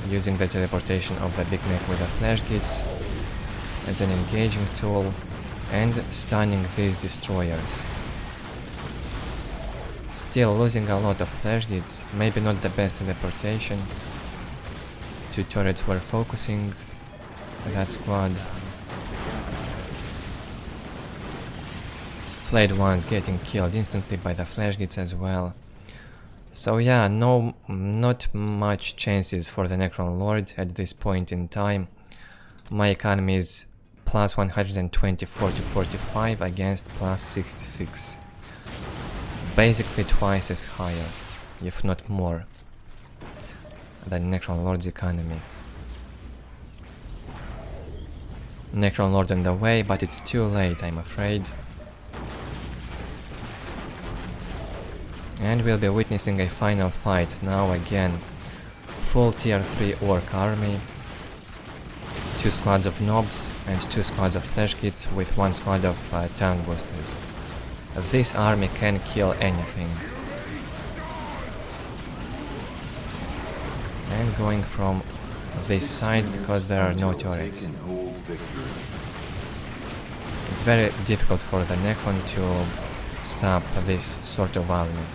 Using the teleportation of the Big Mac with the Flash Gits as an engaging tool and stunning these destroyers. Still losing a lot of Flash Gits, maybe not the best teleportation. 2 turrets were focusing that squad. Flayed Ones getting killed instantly by the Flash Gits as well. So yeah, not much chances for the Necron Lord at this point in time. My economy is plus 124 to 45 against plus 66. Basically twice as higher, if not more, than Necron Lord's economy. Necron Lord on the way, but it's too late, I'm afraid. And we'll be witnessing a final fight now again. Full tier 3 Ork army. 2 squads of nobs and 2 squads of flash kits with 1 squad of tank boosters. This army can kill anything. And going from this side because there are no turrets. It's very difficult for the Necron to stop this sort of army.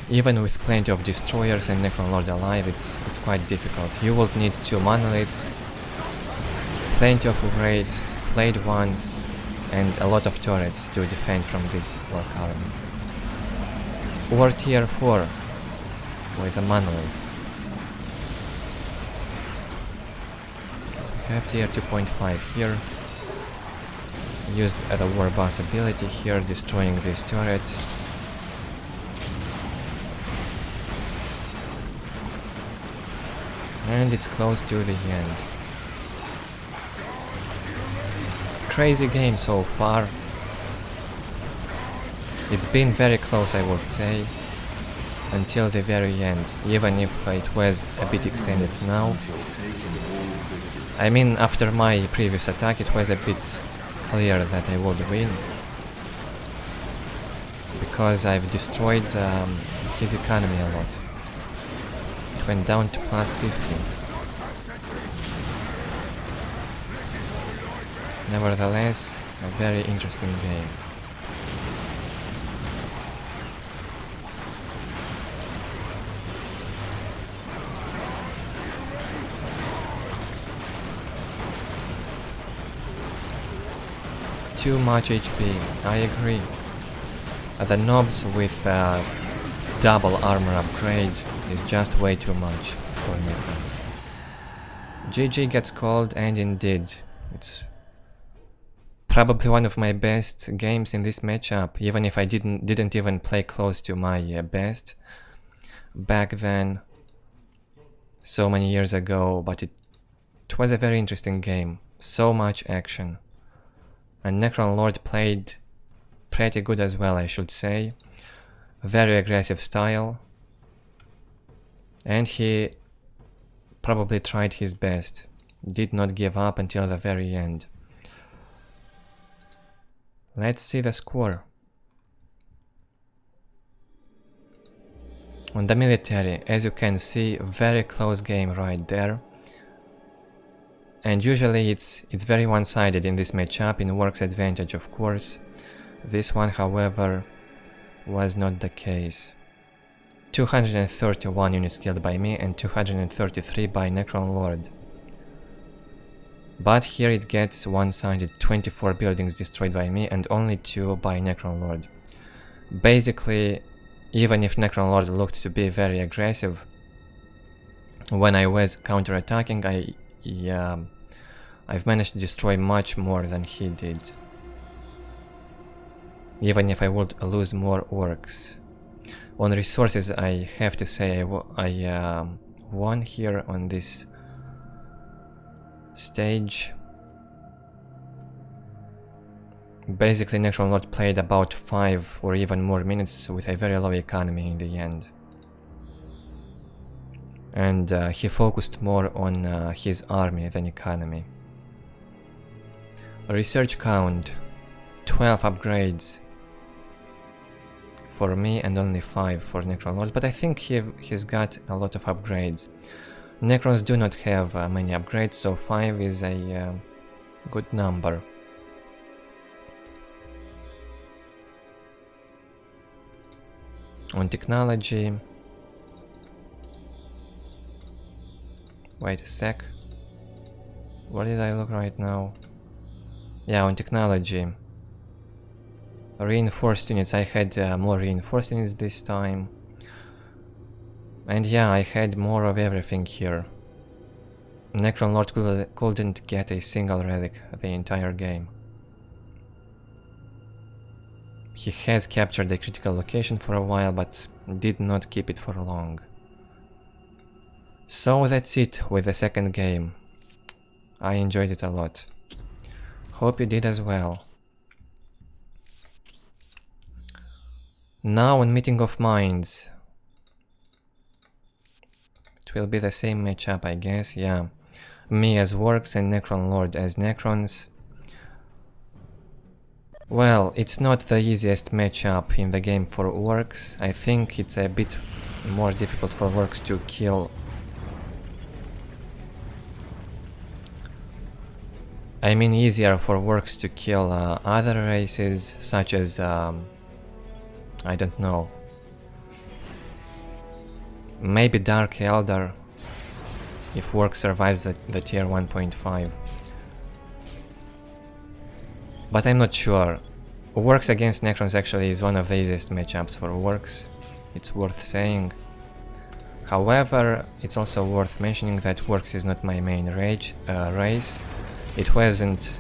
Even with plenty of destroyers and Necron Lord alive, it's quite difficult. You will need 2 monoliths, plenty of wraiths, flayed ones, and a lot of turrets to defend from this Ork army. Or tier 4 with a monolith. We have tier 2.5 here. Used the War Boss ability here, destroying this turret. And it's close to the end. Crazy game so far. It's been very close, I would say, until the very end, even if it was a bit extended now. I mean, after my previous attack it was a bit clear that I would win, because I've destroyed his economy a lot. It went down to plus 50. Nevertheless, a very interesting game. Too much HP, I agree. The nobs with double armor upgrades is just way too much for Necrons. GG gets called, and indeed, it's Probably one of my best games in this matchup, even if I didn't even play close to my best back then, so many years ago, but it was a very interesting game, so much action. And Necron Lord played pretty good as well, I should say. Very aggressive style, and he probably tried his best, did not give up until the very end. Let's see the score. On the military, as you can see, very close game right there. And usually it's very one-sided in this matchup, in Ork's advantage of course. This one, however, was not the case. 231 units killed by me and 233 by Necron Lord. But here it gets one-sided, 24 buildings destroyed by me and only 2 by Necron Lord. Basically, even if Necron Lord looked to be very aggressive, when I was counter-attacking, I've managed to destroy much more than he did. Even if I would lose more orcs. On resources, I have to say I won here on this stage. Basically, Necron Lord played about 5 or even more minutes with a very low economy in the end. And he focused more on his army than economy. Research count, 12 upgrades for me and only 5 for Necron Lord, but I think he's got a lot of upgrades. Necrons do not have many upgrades, so 5 is a good number. On technology... Wait a sec. Where did I look right now? Yeah, on technology. Reinforced units, I had more reinforced units this time. And yeah, I had more of everything here. Necron Lord couldn't get a single relic the entire game. He has captured a critical location for a while, but did not keep it for long. So that's it with the second game. I enjoyed it a lot. Hope you did as well. Now on Meeting of Minds. It will be the same matchup, I guess, yeah. Me as Orks and Necron Lord as Necrons. Well, it's not the easiest matchup in the game for Orks. I think it's a bit more difficult for Orks to kill. I mean easier for Orks to kill other races, such as, I don't know, maybe Dark Elder, if Ork survives the tier 1.5. But I'm not sure. Orks against Necrons actually is one of the easiest matchups for Orks, it's worth saying. However, it's also worth mentioning that Orks is not my main race. It wasn't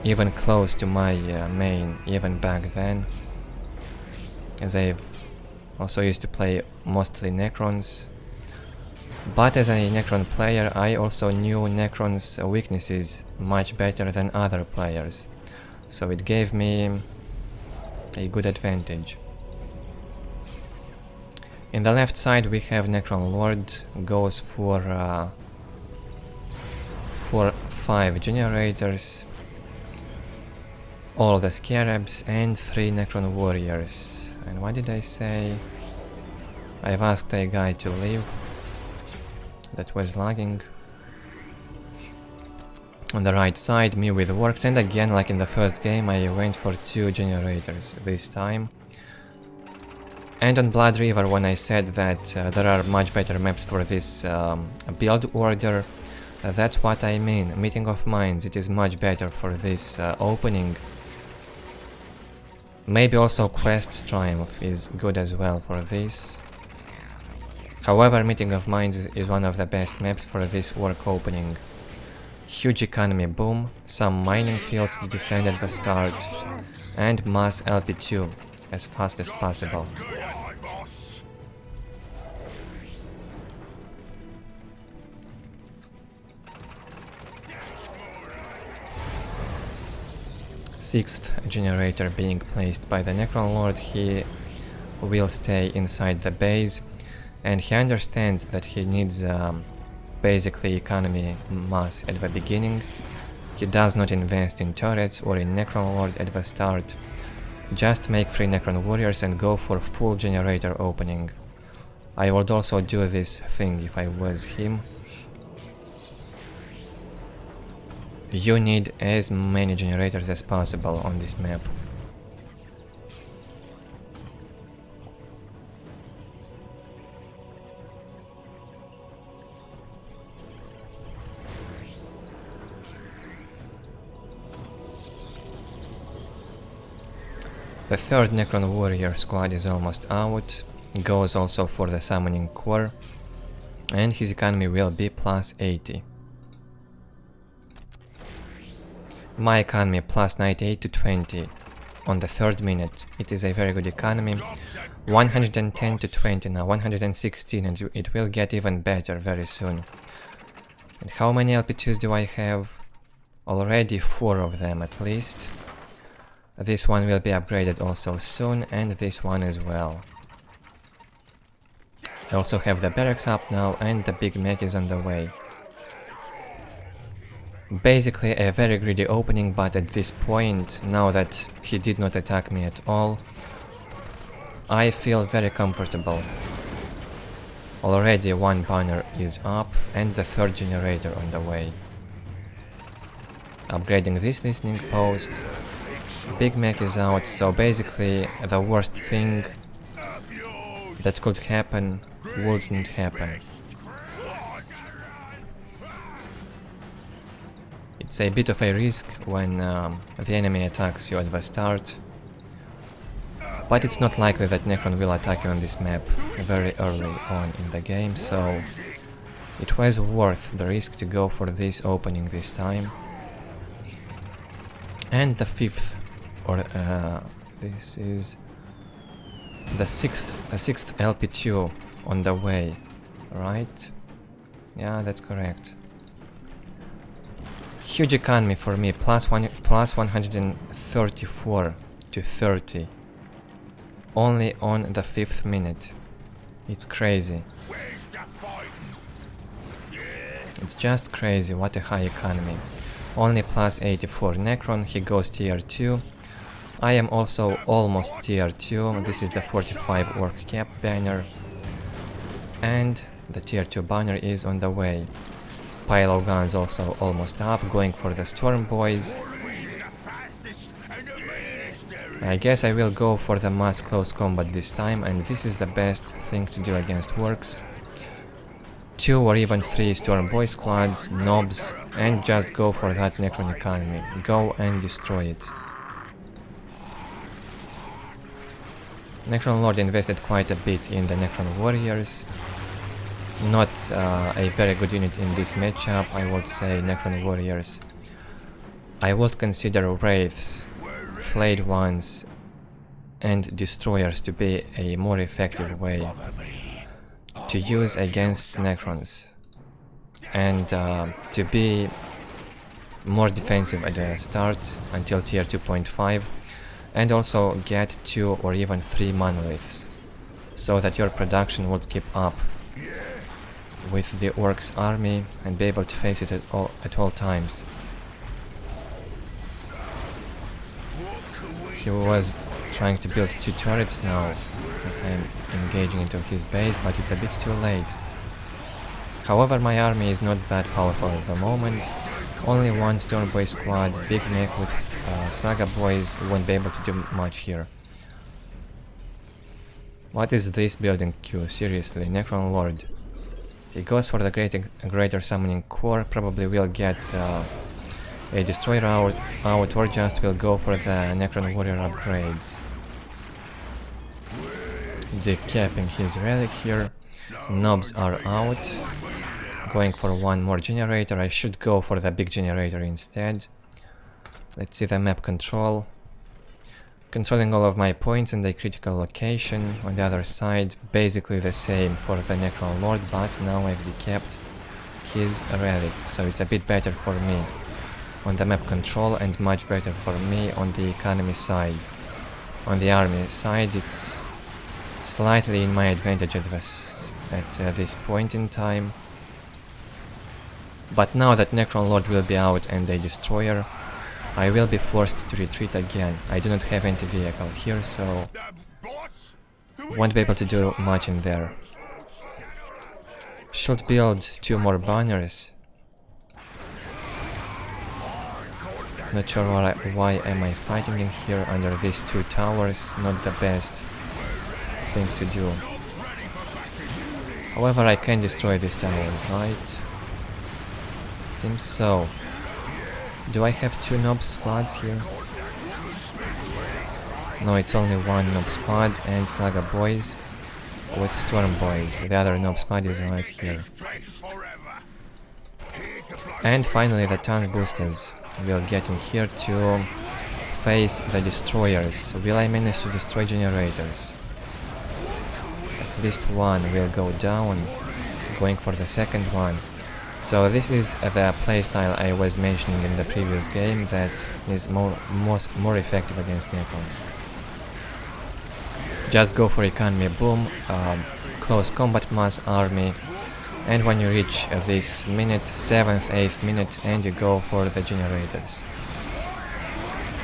even close to my main even back then, as I've also used to play mostly Necrons. But as a Necron player, I also knew Necron's weaknesses much better than other players, so it gave me a good advantage. In the left side we have Necron Lord, goes for 5 generators, all the scarabs and 3 Necron warriors. And what did I say? I've asked a guy to leave. That was lagging. On the right side, me with Orks, and again, like in the first game, I went for 2 generators this time. And on Blood River, when I said that there are much better maps for this build order, that's what I mean. Meeting of Minds, it is much better for this opening. Maybe also Quest's Triumph is good as well for this. However, Meeting of Minds is one of the best maps for this Ork opening. Huge economy boom, some mining fields to defend at the start, and mass LP2 as fast as possible. Goodbye, boss. 6th generator being placed by the Necron Lord. He will stay inside the base, and he understands that he needs basically economy mass at the beginning. He does not invest in turrets or in Necron Lord at the start. Just make 3 Necron warriors and go for full generator opening. I would also do this thing if I was him. You need as many generators as possible on this map. The 3rd Necron warrior squad is almost out, goes also for the summoning core, and his economy will be plus 80. My economy plus 98 to 20 on the 3rd minute. It is a very good economy. 110 to 20 now, 116, and it will get even better very soon. And how many LP2s do I have? Already 4 of them at least. This one will be upgraded also soon, and this one as well. I also have the barracks up now, and the big mech is on the way. Basically a very greedy opening, but at this point, now that he did not attack me at all, I feel very comfortable. Already 1 banner is up, and the 3rd generator on the way. Upgrading this listening post. Big mech is out, so basically the worst thing that could happen wouldn't happen. It's a bit of a risk when the enemy attacks you at the start, but it's not likely that Necron will attack you on this map very early on in the game, so it was worth the risk to go for this opening this time. And the 5th, or this is the 6th LP2 on the way, right? Yeah, that's correct. Huge economy for me, plus 134 to 30. Only on the 5th minute. It's crazy. It's just crazy, what a high economy. Only plus 84 Necron, he goes tier 2. I am also almost tier 2, this is the 45 Ork cap banner. And the tier 2 banner is on the way. Pile guns also almost up, going for the Storm boys. I guess I will go for the mass close combat this time, and this is the best thing to do against Orks. 2 or even 3 Storm boy squads, knobs, and just go for that Necron economy. Go and destroy it. Necron Lord invested quite a bit in the Necron warriors. Not a very good unit in this matchup, I would say. Necron warriors. I would consider wraiths, flayed ones, and destroyers to be a more effective way to use against Necrons, and to be more defensive at the start until tier 2.5, and also get 2 or even 3 monoliths, so that your production would keep up with the Orks army and be able to face it at all times. He was trying to build 2 turrets now that I'm engaging into his base, but it's a bit too late. However, my army is not that powerful at the moment. Only 1 Stormboy squad, big mech with Slaga boys won't be able to do much here. What is this building queue? Seriously, Necron Lord. He goes for the greater summoning core, probably will get a destroyer out, or just will go for the Necron warrior upgrades. Decapping his relic here. Knobs are out. going for one more generator. I should go for the big generator instead. Let's see the map control. Controlling all of my points in the critical location. On the other side, basically the same for the Necron Lord, but now I've decapped his relic, so it's a bit better for me on the map control and much better for me on the economy side. On the army side, it's slightly in my advantage at this point in time. But now that Necron Lord will be out and a destroyer, I will be forced to retreat again. I do not have anti-vehicle here, so won't be able to do much in there. Should build 2 more banners. Not sure why am I fighting in here under these 2 towers, not the best thing to do. However, I can destroy these towers, right? Seems so. Do I have 2 nob squads here? No, it's only 1 nob squad and Slugger boys with Storm boys. The other nob squad is right here. And finally the tank boosters will get in here to face the destroyers. Will I manage to destroy generators? At least one will go down, going for the second one. So this is the playstyle I was mentioning in the previous game that is more effective against Necrons. Just go for economy boom, close combat mass army, and when you reach this minute, 7th, 8th minute, and you go for the generators.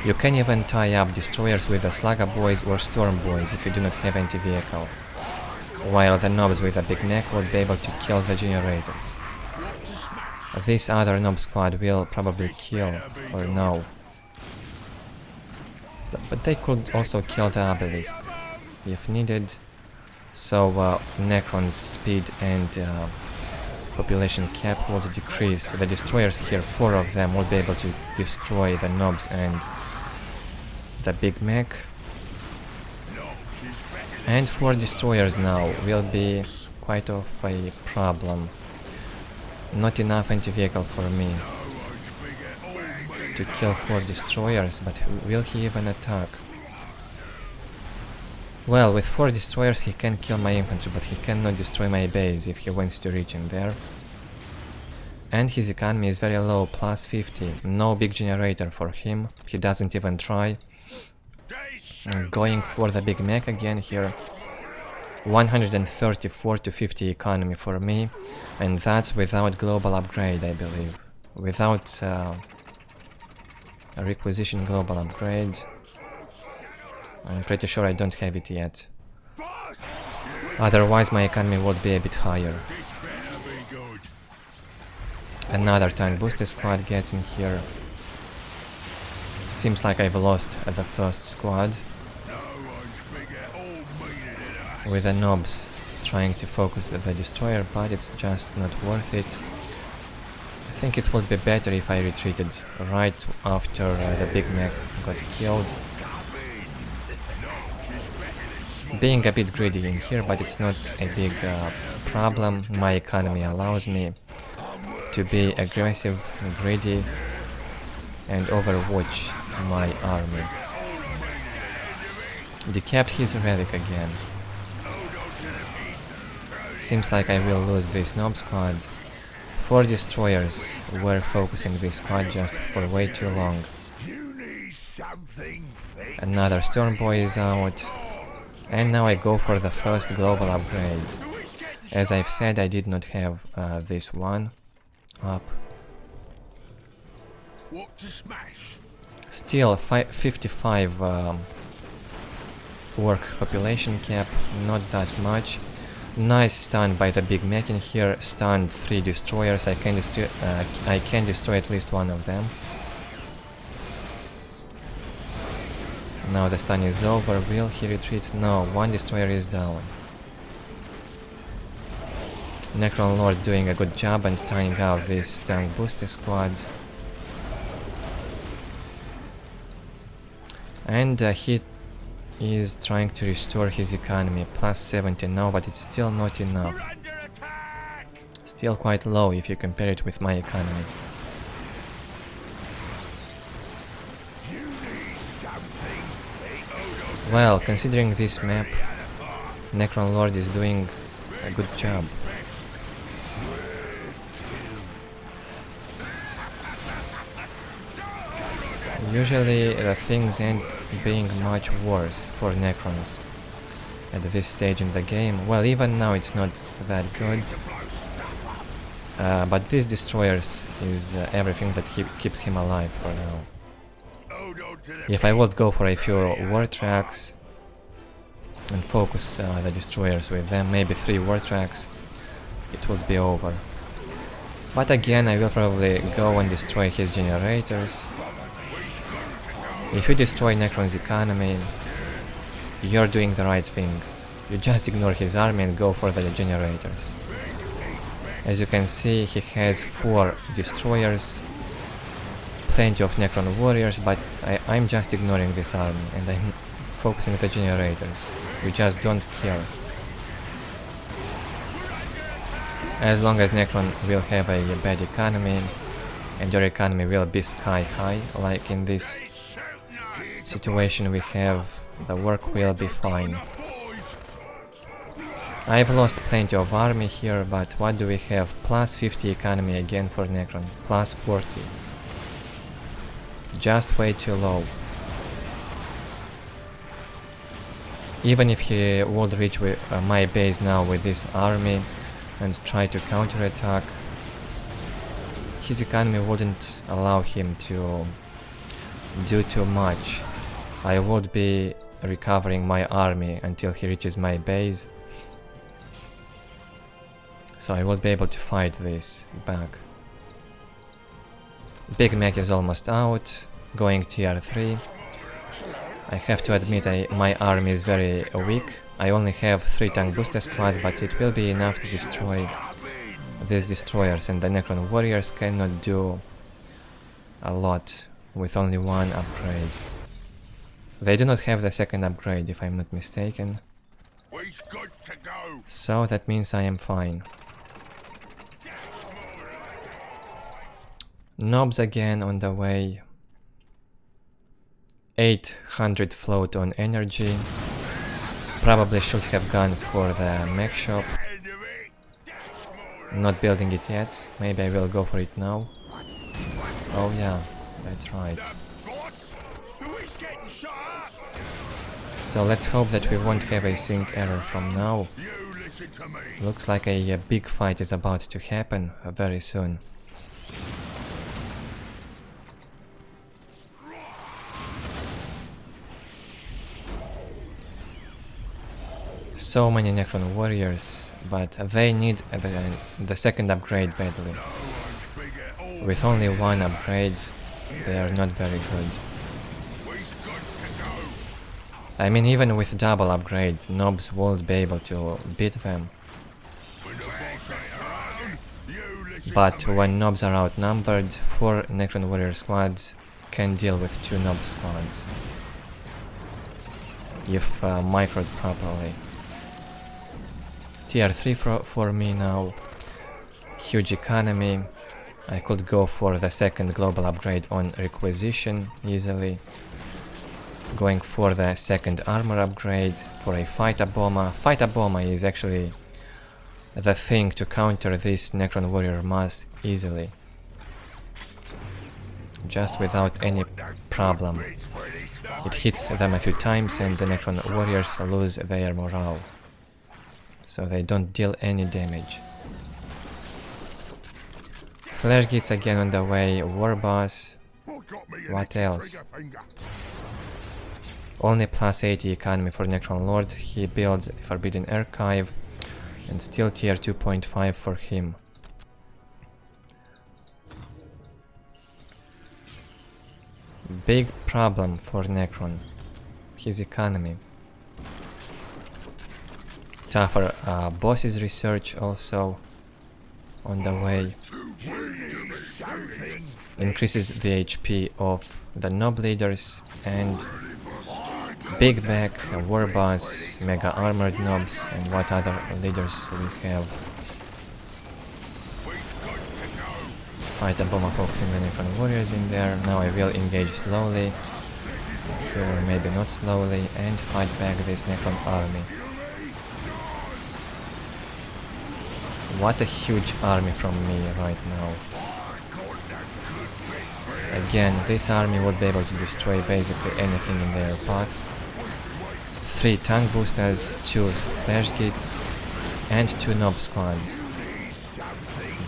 You can even tie up destroyers with the Slugger boys or Storm boys if you do not have anti-vehicle, while the nobs with a big neck will be able to kill the generators. This other nob squad will probably kill, or no. But they could also kill the obelisk if needed. So Necron's speed and population cap would decrease. The destroyers here, 4 of them, would be able to destroy the nobs and the big mech. And 4 destroyers now will be quite of a problem. Not enough anti-vehicle for me to kill 4 destroyers, but will he even attack? Well, with 4 destroyers he can kill my infantry, but he cannot destroy my base if he wants to reach in there. And his economy is very low, plus 50. No big generator for him, he doesn't even try. Going for the big mech again here. 134 to 50 economy for me, and that's without global upgrade, I believe. Without a requisition global upgrade. I'm pretty sure I don't have it yet. Otherwise my economy would be a bit higher. Another tank booster squad gets in here. Seems like I've lost the first squad. With the nobs trying to focus the destroyer, but it's just not worth it. I think it would be better if I retreated right after the big mech got killed. Being a bit greedy in here, but it's not a big problem. My economy allows me to be aggressive, greedy, and overwatch my army. Decapped his relic again. Seems like I will lose this nob squad. 4 destroyers were focusing this squad just for way too long. Another Storm boy is out. And now I go for the first global upgrade. As I've said, I did not have this one up. Still 55 Ork population cap, not that much. Nice stun by the big mech in here, stunned 3 destroyers. I can destroy at least one of them. Now the stun is over. Will he retreat? No, 1 destroyer is down. Necron Lord doing a good job and tying out this tank booster squad. And he is trying to restore his economy, plus 70 now, but it's still not enough. Still quite low if you compare it with my economy. Well, considering this map, Necron Lord is doing a good job. Usually the things end being much worse for Necrons at this stage in the game. Well, even now it's not that good. But these destroyers is everything that keeps him alive for now. If I would go for a few war tracks and focus the destroyers with them, maybe 3 war tracks, it would be over. But again, I will probably go and destroy his generators. If you destroy Necron's economy, you're doing the right thing. You just ignore his army and go for the generators. As you can see, he has 4 destroyers, plenty of Necron warriors, but I'm just ignoring this army and I'm focusing on the generators. We just don't care. As long as Necron will have a bad economy and your economy will be sky high, like in this situation we have, the work will be fine. I've lost plenty of army here, but what do we have? Plus 50 economy again for Necron, plus 40. Just way too low. Even if he would reach my base now with this army and try to counterattack, his economy wouldn't allow him to do too much. I would be recovering my army until he reaches my base, so I would be able to fight this back. Big Mac is almost out, going tier 3. I have to admit my army is very weak. I only have 3 tank booster squads, but it will be enough to destroy these destroyers, and the Necron warriors cannot do a lot with only 1 upgrade. They do not have the 2nd upgrade, if I'm not mistaken. So that means I am fine. Knobs again on the way. 800 float on energy. Probably should have gone for the mech shop. Not building it yet. Maybe I will go for it now. Oh yeah, that's right. So let's hope that we won't have a sync error from now. Looks like a big fight is about to happen very soon. So many Necron warriors, but they need the 2nd upgrade badly. With only 1 upgrade, they are not very good. I mean, even with double upgrade, knobs won't be able to beat them. But when knobs are outnumbered, 4 Necron warrior squads can deal with 2 knob squads, if microed properly. Tier 3 for me now. Huge economy. I could go for the 2nd global upgrade on requisition easily. Going for the 2nd armor upgrade, for a fighter bomber. Fighter bomber is actually the thing to counter this Necron warrior mass easily. Just without any problem. It hits them a few times and the Necron warriors lose their morale, so they don't deal any damage. Flash Gates again on the way, War Boss. What else? Only plus 80 economy for Necron Lord. He builds the Forbidden Archive and still tier 2.5 for him. Big problem for Necron, his economy. Tougher bosses research also on the way. Increases the HP of the Nob leaders, and Big Back, War Boss, Mega Armored Nobs, and what other leaders we have. fight a bomb of Orks and the Necron warriors in there. Now I will engage slowly, here maybe not slowly, and fight back this Necron army. What a huge army from me right now. Again, this army would be able to destroy basically anything in their path. 3 tank boosters, 2 flash gates, and 2 nob squads.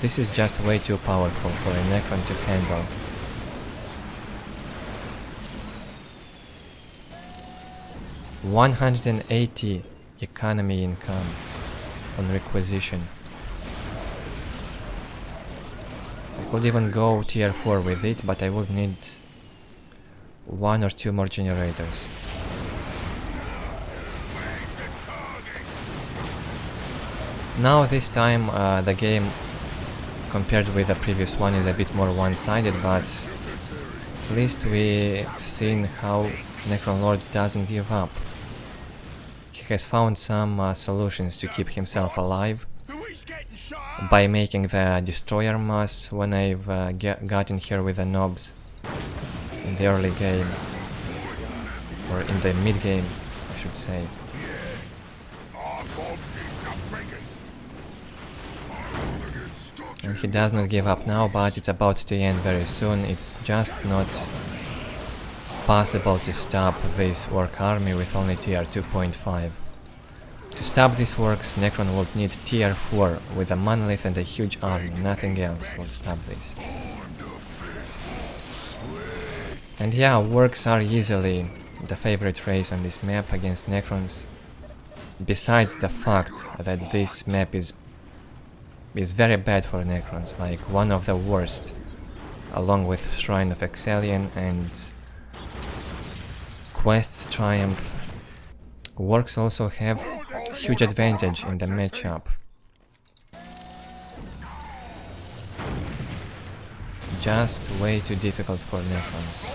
This is just way too powerful for a Necron to handle. $180 economy income on requisition. I could even go tier 4 with it, but I would need 1 or 2 more generators. Now this time the game, compared with the previous one, is a bit more one-sided, but at least we've seen how Necron Lord doesn't give up. He has found some solutions to keep himself alive by making the destroyer mass when I've gotten here with the nobs in the early game, or in the mid game I should say. And he does not give up now, but it's about to end very soon. It's just not possible to stop this Ork army with only tier 2.5. To stop these Orks, Necron would need tier 4 with a Monolith and a huge army. Nothing else would stop this. And yeah, Orks are easily the favorite race on this map against Necrons. Besides the fact that this map is very bad for Necrons, like one of the worst, along with Shrine of Excellion and Quest's Triumph. Orks also have huge advantage in the matchup. Just way too difficult for Necrons.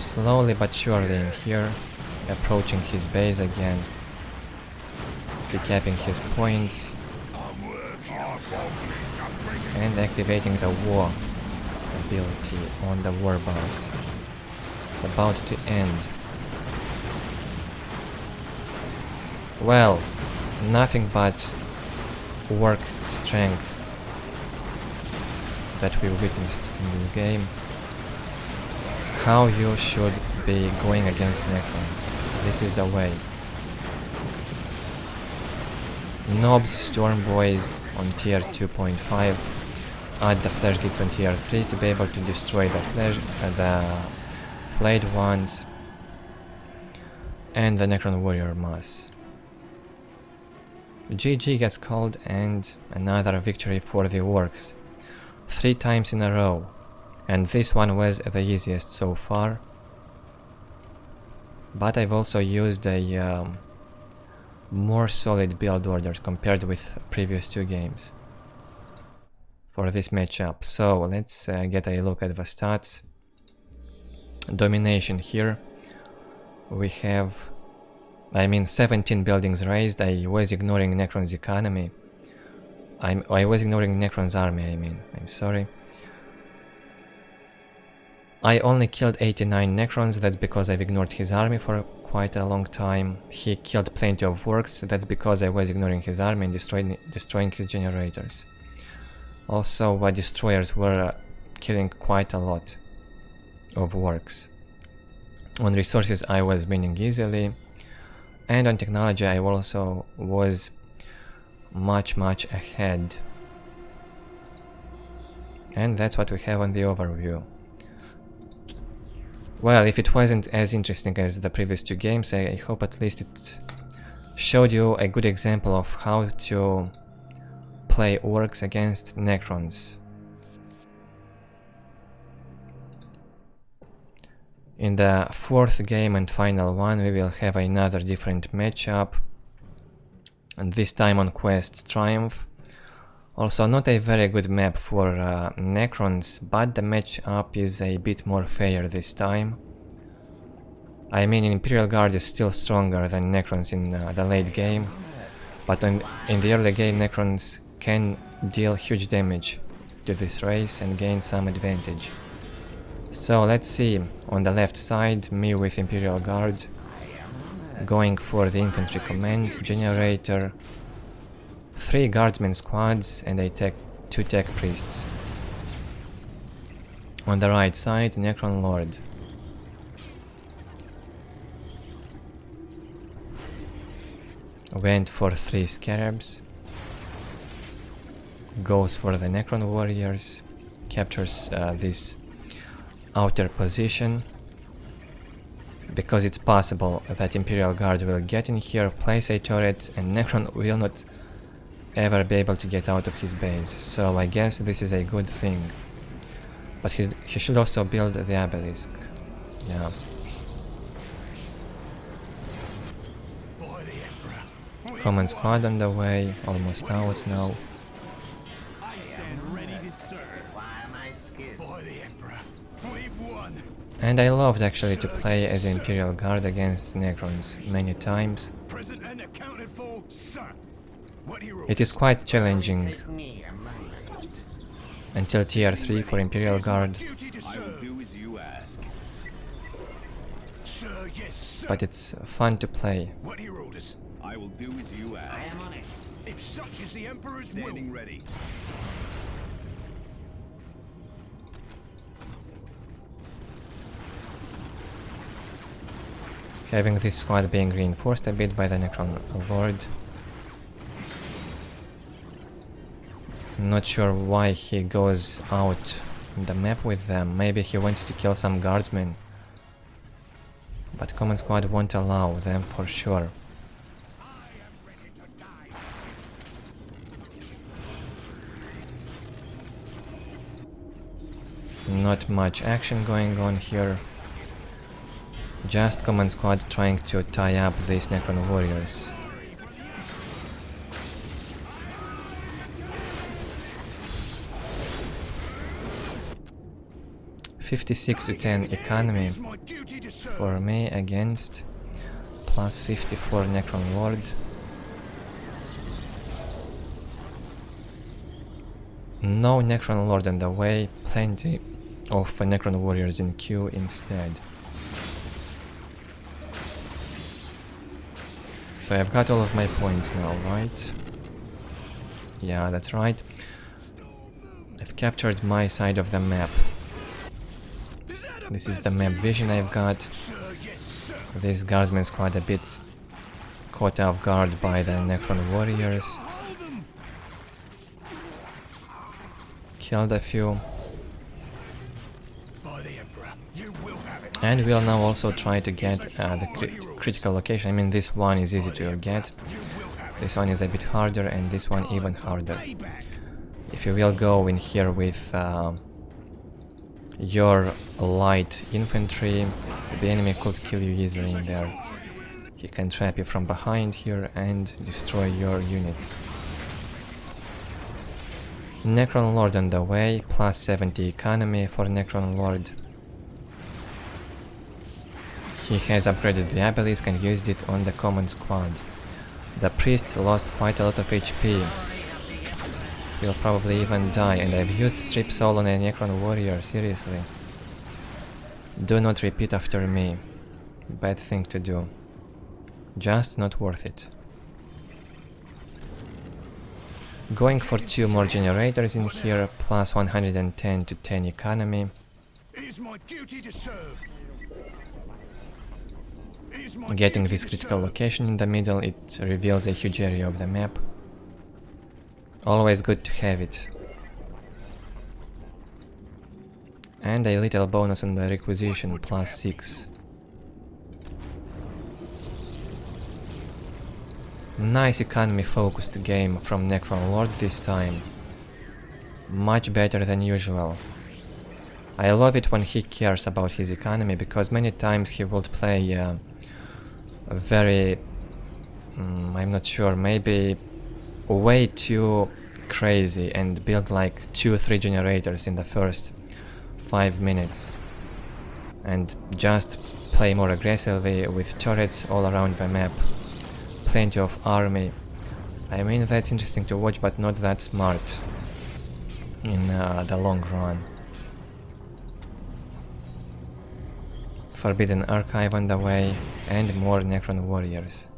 Slowly but surely in here, approaching his base again, recapping his points, and activating the war ability on the war boss. It's about to end. Well, nothing but Ork strength that we witnessed in this game. How you should be going against Necrons. This is the way. Nobs, Storm Boys on tier 2.5, add the flash gates on tier 3 to be able to destroy the flayed ones, and the Necron Warrior mass. GG gets called, and another victory for the Orks. 3 times in a row. And this one was the easiest so far. But I've also used a more solid build order compared with previous 2 games for this matchup. So let's get a look at the stats. Domination here. We have, 17 buildings raised. I was ignoring Necron's economy. I was ignoring Necron's army, I'm sorry. I only killed 89 Necrons, that's because I've ignored his army for quite a long time. He killed plenty of Orks, that's because I was ignoring his army and destroying his generators. Also, destroyers were killing quite a lot of Orks. On resources I was winning easily, and on technology I also was much ahead. And that's what we have on the overview. Well, if it wasn't as interesting as the previous 2 games, I hope at least it showed you a good example of how to play Orks against Necrons. In the 4th game and final one, we will have another different matchup, and this time on Quest's Triumph. Also, not a very good map for Necrons, but the matchup is a bit more fair this time. I mean, Imperial Guard is still stronger than Necrons in the late game, but in the early game Necrons can deal huge damage to this race and gain some advantage. So let's see, on the left side, me with Imperial Guard, going for the infantry command, generator, 3 guardsmen squads, and I take 2 tech priests. On the right side, Necron Lord. Went for 3 scarabs. Goes for the Necron warriors. Captures this outer position. Because it's possible that Imperial Guard will get in here, place a turret, and Necron will not ever be able to get out of his base. So I guess this is a good thing. But he should also build the obelisk. Yeah. Command squad on the way, almost out now. And I loved actually to play as Imperial Guard against Necrons many times. It is quite challenging until tier 3 for Imperial Guard. But it's fun to play. I will do as you ask. If such is the Emperor's will. Standing ready. Having this squad being reinforced a bit by the Necron Lord. Not sure why he goes out in the map with them. Maybe he wants to kill some guardsmen. But command squad won't allow them for sure. Not much action going on here. Just command squad trying to tie up these Necron warriors. $56-10 economy for me against plus 54 Necron Lord. No Necron Lord on the way, plenty of Necron warriors in queue instead. So I've got all of my points now, right? Yeah, that's right. I've captured my side of the map. This is the map vision I've got. This guardsman squad a bit caught off guard by the Necron warriors. Killed a few. And we'll now also try to get the critical location. I mean, this one is easy to get. This one is a bit harder, and this one even harder. If you will go in here with your light infantry, the enemy could kill you easily in there. He can trap you from behind here and destroy your unit. Necron Lord on the way, plus 70 economy for Necron Lord. He has upgraded the obelisk and used it on the command squad. The priest lost quite a lot of HP. He'll probably even die, and I've used strip soul on a Necron warrior, seriously. Do not repeat after me. Bad thing to do. Just not worth it. Going for 2 more generators in here, plus 110 to 10 economy. It is my duty to serve. Getting this critical location in the middle, it reveals a huge area of the map. Always good to have it. And a little bonus on the requisition, plus 6. Nice economy focused game from Necron Lord this time. Much better than usual. I love it when he cares about his economy, because many times he would play a very, I'm not sure, maybe way too crazy and build like 2-3 generators in the first 5 minutes and just play more aggressively with turrets all around the map. Plenty of army. I mean, that's interesting to watch, but not that smart in the long run. Forbidden Archive on the way, and more Necron warriors.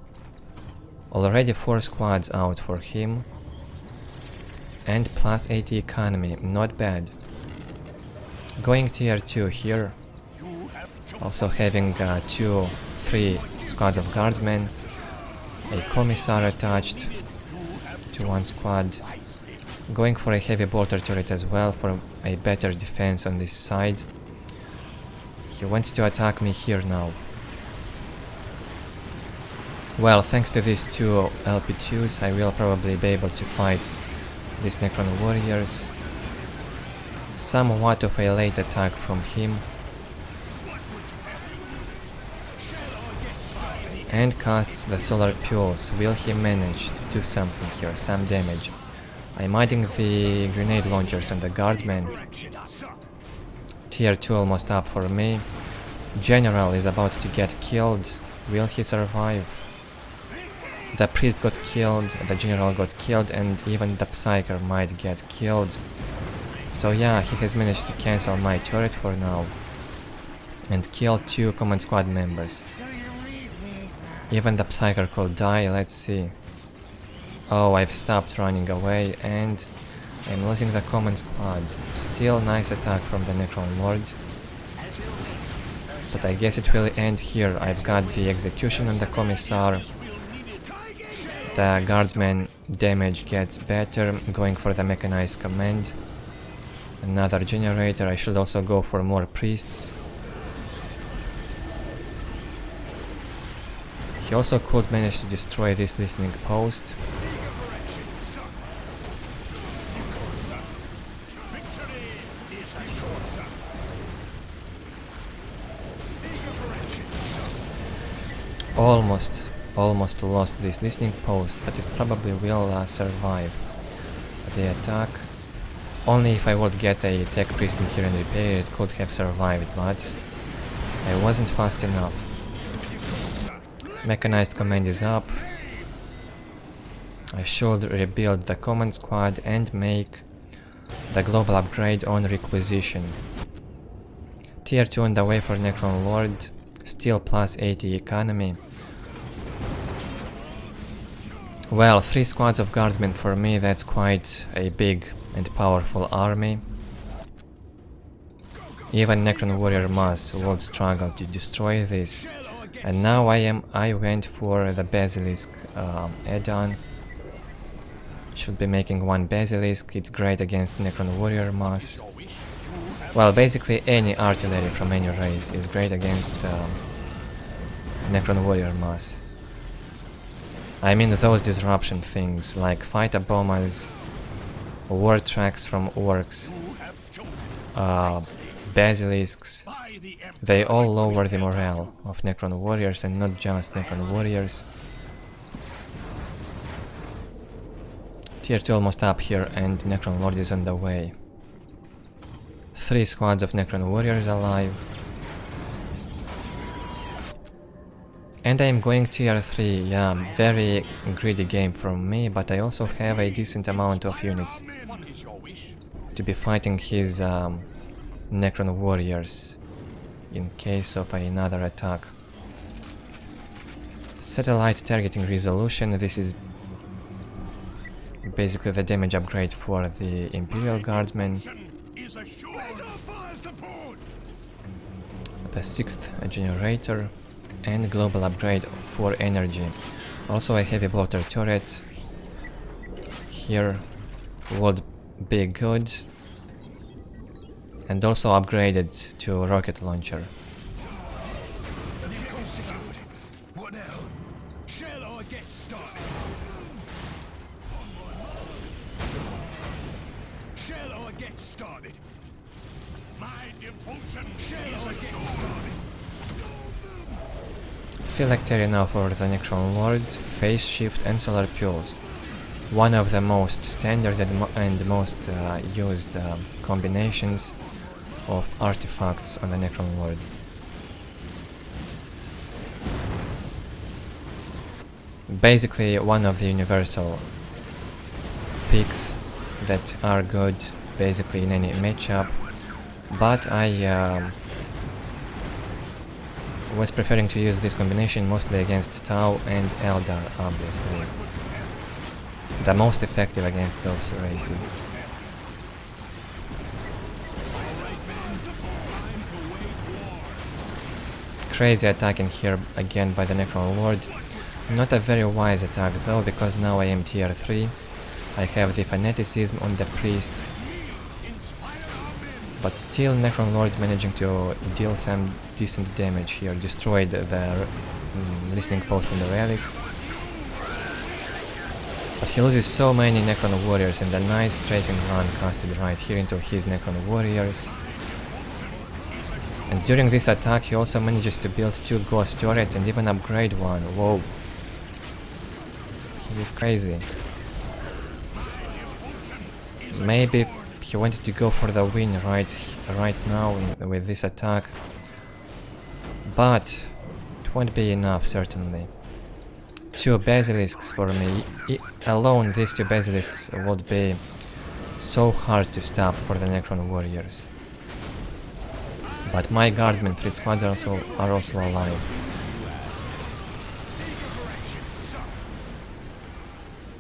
Already 4 squads out for him, and plus 80 economy, not bad. Going tier 2 here, also having 2-3 squads of guardsmen, a commissar attached to one squad. Going for a heavy bolter turret as well for a better defense on this side. He wants to attack me here now. Well, thanks to these 2 LP2s, I will probably be able to fight these Necron warriors. Somewhat of a late attack from him. And casts the solar pulse. Will he manage to do something here, some damage? I'm adding the grenade launchers on the guardsmen. Tier 2 almost up for me. General is about to get killed. Will he survive? The priest got killed, the general got killed, and even the psyker might get killed. So yeah, he has managed to cancel my turret for now. And kill 2 command squad members. Even the psyker could die, let's see. Oh, I've stopped running away, and I'm losing the command squad. Still nice attack from the Necron Lord. But I guess it will end here. I've got the execution on the commissar. The guardsman damage gets better, going for the mechanized command. Another generator. I should also go for more priests. He also could manage to destroy this listening post. Almost lost this listening post, but it probably will survive the attack. Only if I would get a tech priest in here and repair it could have survived, but I wasn't fast enough. Mechanized command is up. I should rebuild the command squad and make the global upgrade on requisition. Tier 2 on the way for Necron Lord, still plus 80 economy. Well, 3 squads of guardsmen for me, that's quite a big and powerful army. Even Necron warrior mass would struggle to destroy this. And now I went for the basilisk add-on. Should be making 1 basilisk, it's great against Necron warrior mass. Well, basically any artillery from any race is great against Necron warrior mass. I mean those disruption things, like fighter bombers, war tracks from Orks, basilisks, they all lower the morale of Necron warriors, and not just Necron warriors. Tier 2 almost up here, and Necron Lord is on the way. 3 squads of Necron warriors alive. And I'm going tier 3, yeah, very greedy game from me, but I also have a decent amount of units to be fighting his Necron warriors in case of another attack. Satellite targeting resolution, this is basically the damage upgrade for the Imperial Guardsmen. The 6th generator. And global upgrade for energy. Also a heavy bolter turret here would be good, and also upgraded to rocket launcher. Select area now for the Necron Lord, phase shift and solar pulse. One of the most standard and most used combinations of artifacts on the Necron Lord. basically one of the universal picks that are good basically in any matchup, but I was preferring to use this combination mostly against Tau and Eldar, obviously. The most effective against those races. Crazy attack in here again by the Necron Lord. Not a very wise attack though, because now I am tier 3. I have the fanaticism on the priest. But still Necron Lord managing to deal some decent damage here. Destroyed the listening post in the relic. But he loses so many Necron warriors, and a nice strafing run casted right here into his Necron warriors. And during this attack he also manages to build 2 ghost turrets and even upgrade one. Whoa. He is crazy. Maybe he wanted to go for the win right now with this attack. But it won't be enough, certainly. 2 basilisks for me. Alone these 2 basilisks would be so hard to stop for the Necron warriors. But my guardsmen 3 squads are also alive.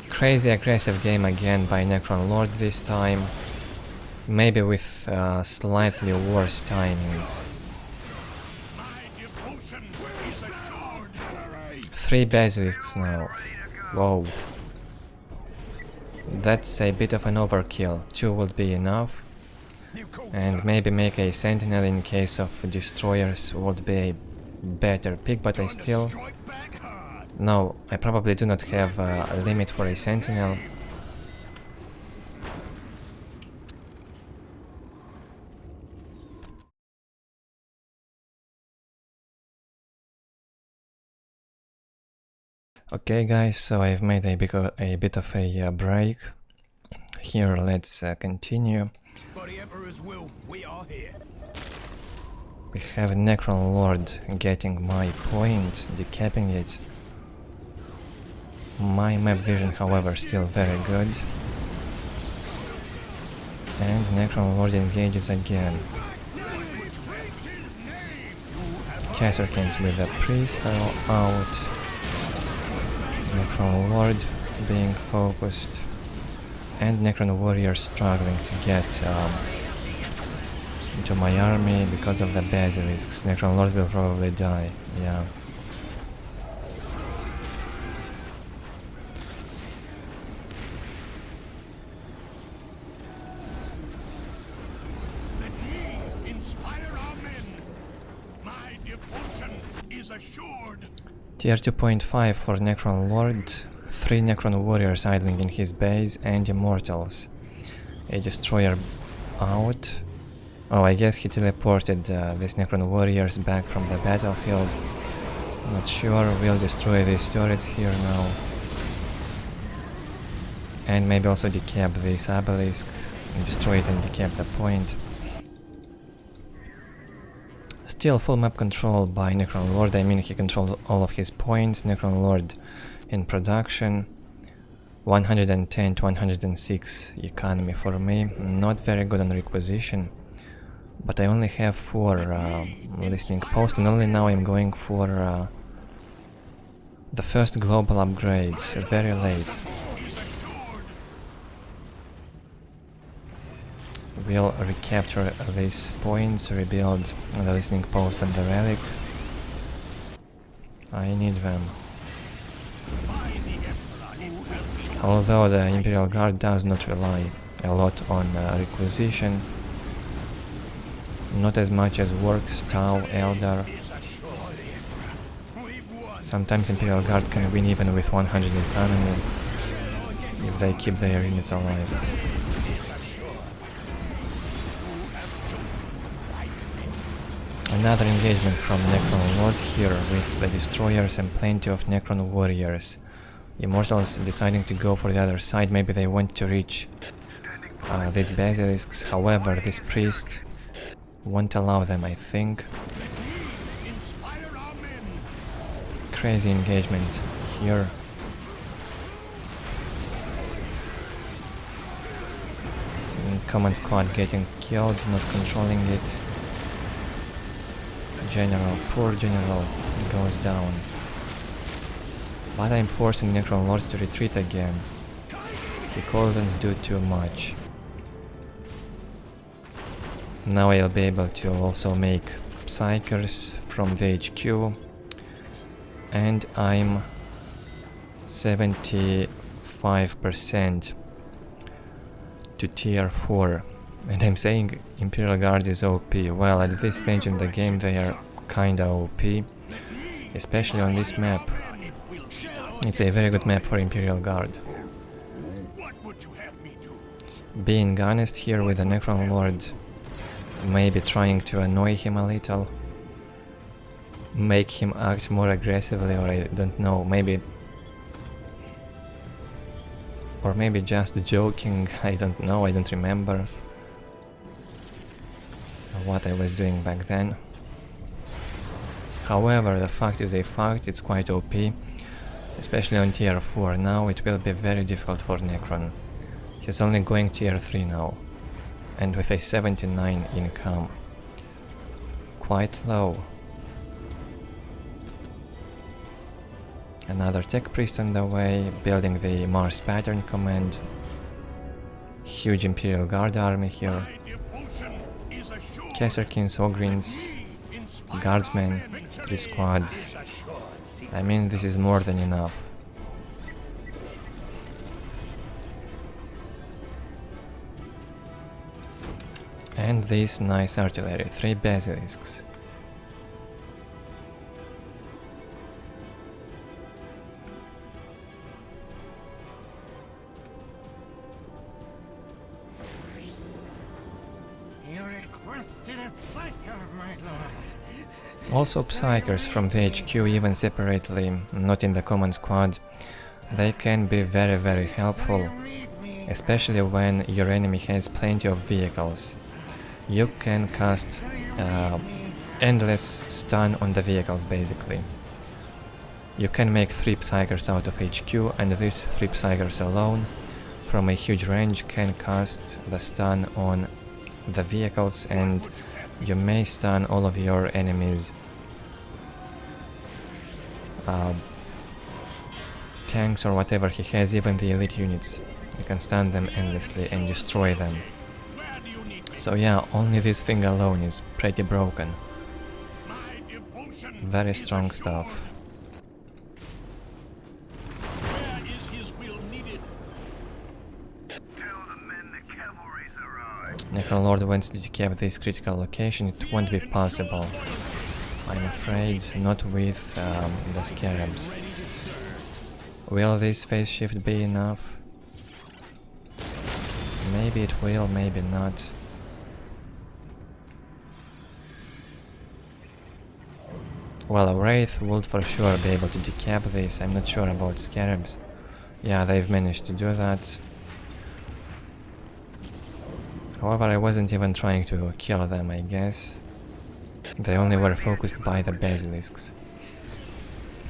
Crazy aggressive game again by Necron Lord this time. Maybe with slightly worse timings. 3 basilisks now. Whoa. That's a bit of an overkill. 2 would be enough. And maybe make a sentinel in case of destroyers would be a better pick, but I still... No, I probably do not have a limit for a sentinel. Okay guys, so I've made a bit of a break. Here let's continue. We have Necron Lord getting my point, decapping it. My map vision, however, still very good. And Necron Lord engages again. Casterkins with the priest are out. Necron Lord being focused. And Necron warriors struggling to get into my army because of the basilisks. Necron Lord will probably die, yeah. Let me inspire our men. My devotion is assured. Tier 2.5 for Necron Lord. 3 Necron warriors idling in his base and immortals. A destroyer out. Oh, I guess he teleported these Necron warriors back from the battlefield. Not sure, we'll destroy these turrets here now. And maybe also decap this obelisk. Destroy it and decap the point. Still full map control by Necron Lord, I mean he controls all of his points. Necron Lord in production. 110 to 106 economy for me. Not very good on requisition. But I only have 4 listening posts, and only now I'm going for the first global upgrades, very late. We'll recapture these points, rebuild the listening post and the relic. I need them. Although the Imperial Guard does not rely a lot on requisition. Not as much as Orks, Tau, Eldar. Sometimes Imperial Guard can win even with 100 economy if they keep their units alive. Another engagement from Necron Lord here with the destroyers and plenty of Necron warriors. Immortals deciding to go for the other side, maybe they want to reach these basilisks, however this priest won't allow them, I think. Crazy engagement here. Command squad getting killed, not controlling it. General, poor general, goes down. But I'm forcing Necron Lord to retreat again. He couldn't do too much. Now I'll be able to also make Psykers from the HQ. And I'm 75% to tier 4. And I'm saying Imperial Guard is OP. Well, at this stage in the game they are kinda OP. Especially on this map. It's a very good map for Imperial Guard. Being honest here with the Necron Lord, maybe trying to annoy him a little, make him act more aggressively, or I don't know, maybe... Or maybe just joking, I don't know, I don't remember what I was doing back then. However, the fact is a fact, it's quite OP, especially on tier 4. Now it will be very difficult for Necron. He's only going tier 3 now, and with a 79 income. Quite low. Another tech priest on the way, building the Mars pattern command. Huge Imperial Guard army here. Kesserkins, Ogrins, Guardsmen, 3 squads. I mean, this is more than enough. And this nice artillery, 3 basilisks. Also Psykers from the HQ, even separately, not in the command squad, they can be very helpful, especially when your enemy has plenty of vehicles. You can cast endless stun on the vehicles basically. You can make 3 Psykers out of HQ, and these 3 Psykers alone from a huge range can cast the stun on the vehicles, and you may stun all of your enemies' tanks or whatever he has, even the elite units. You can stun them endlessly and destroy them. So yeah, only this thing alone is pretty broken. Very strong stuff. Necron Lord wants to decap this critical location, it won't be possible. I'm afraid not with the scarabs. Will this phase shift be enough? Maybe it will, maybe not. Well, a Wraith would for sure be able to decap this, I'm not sure about scarabs. Yeah, they've managed to do that. However, I wasn't even trying to kill them, I guess. They only were focused by the basilisks.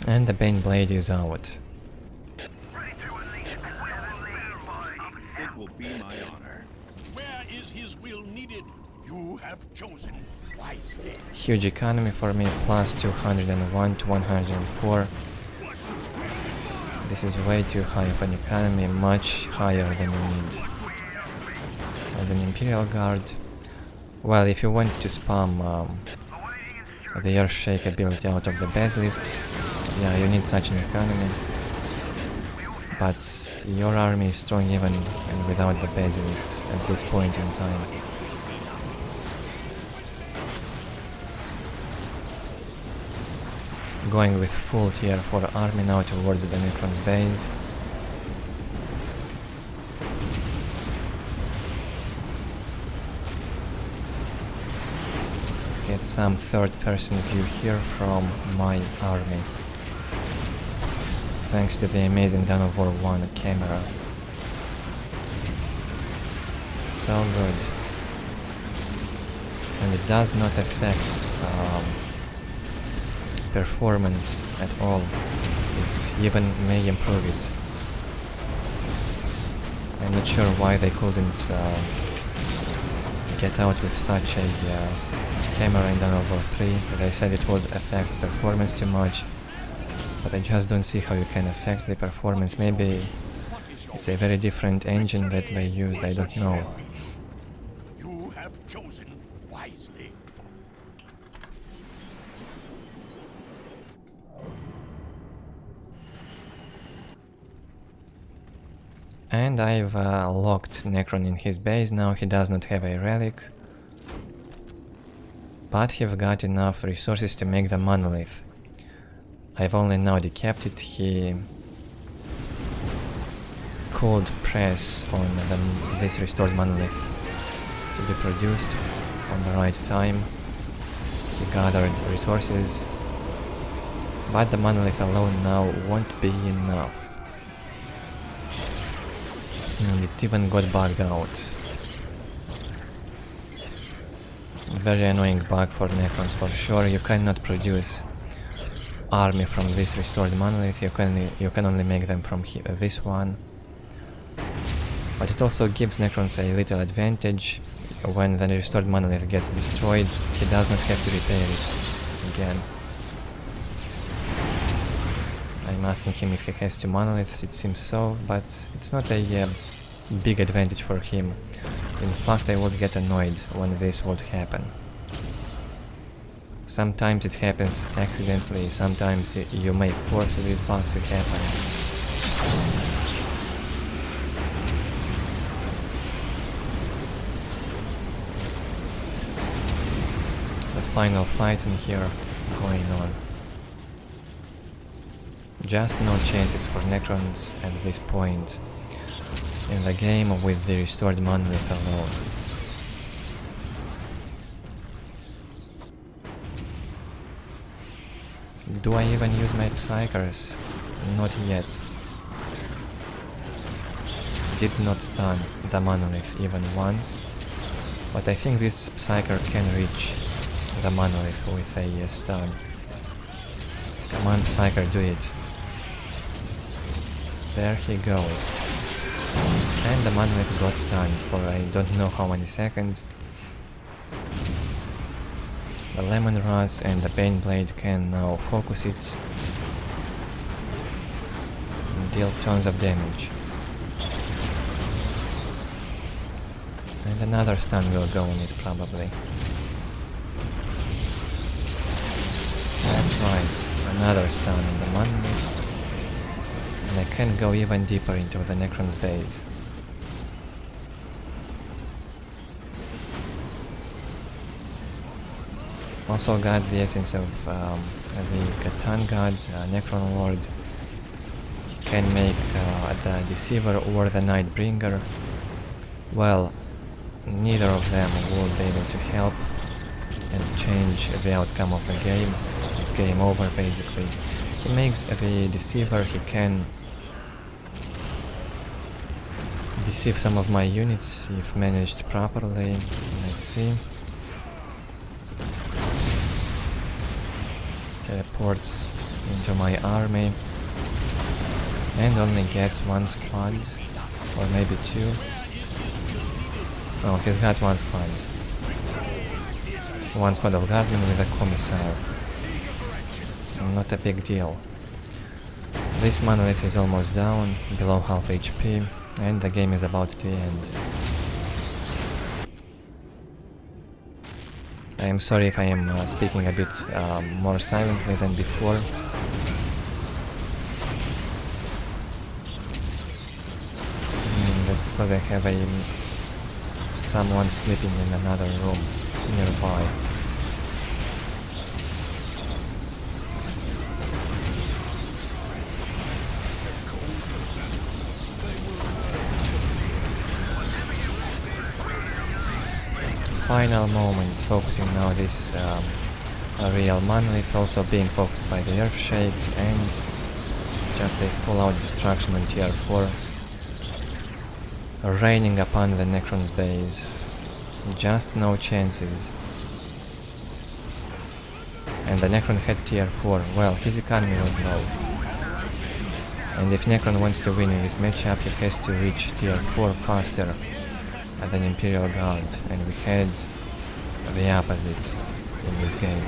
And the Baneblade is out. It will be my honor. Where is his will needed? You have chosen wisely. Huge economy for me, plus 201 to 104. This is way too high of an economy, much higher than you need. As an Imperial Guard, well, if you want to spam the Earthshake ability out of the basilisks, yeah, you need such an economy. But your army is strong even and without the basilisks at this point in time. Going with full tier 4 army now towards the Necron's base. Let's get some third-person view here from my army. Thanks to the amazing Dawn of War 1 camera. So good. And it does not affect performance at all. It even may improve it. I'm not sure why they couldn't get out with such a camera in Dawn of War 3. They said it would affect performance too much, but I just don't see how you can affect the performance. Maybe it's a very different engine that they used, I don't know. You have chosen wisely. And I've locked Necron in his base. Now he does not have a relic, but he've got enough resources to make the Monolith. I've only now decapped it. He could press on this restored Monolith to be produced on the right time. He gathered resources, but the Monolith alone now won't be enough. And it even got bugged out. Very annoying bug for Necrons for sure. You cannot produce army from this restored Monolith. You can only make them from this one. But it also gives Necrons a little advantage. When the restored Monolith gets destroyed, he does not have to repair it again. I'm asking him if he has 2 monoliths, it seems so, but it's not a big advantage for him. In fact, I would get annoyed when this would happen. Sometimes it happens accidentally, sometimes you may force this bug to happen. The final fights in here going on. Just no chances for Necrons at this point in the game with the restored Monolith alone. Do I even use my Psychers? Not yet. Did not stun the Monolith even once, but I think this Psyker can reach the Monolith with a stun. Come on, Psyker, do it. There he goes. And the Monolith got stunned for I don't know how many seconds. The Lemon Rust and the Baneblade can now focus it and deal tons of damage. And another stun will go on it probably. That's right, another stun on the Monolith. And I can go even deeper into the Necron's base. Also got the essence of the Catan gods, Necron Lord. He can make the Deceiver or the Nightbringer. Well, neither of them will be able to help and change the outcome of the game. It's game over basically. He makes the Deceiver, he can deceive some of my units if managed properly. Let's see. Teleports into my army and only gets 1 squad or maybe 2. Oh, he's got 1 squad. 1 squad of guardsmen with a commissar. Not a big deal. This Monolith is almost down, below half HP, and the game is about to end. I am sorry if I am speaking a bit more silently than before. That's because I have someone sleeping in another room nearby. Final moments, focusing now this real Monolith, also being focused by the Earthshakes, and it's just a full-out destruction on tier 4, raining upon the Necron's base. Just no chances. And the Necron had tier 4, well, his economy was low. And if Necron wants to win in this matchup, he has to reach tier 4 faster than Imperial Guard, and we had the opposite in this game.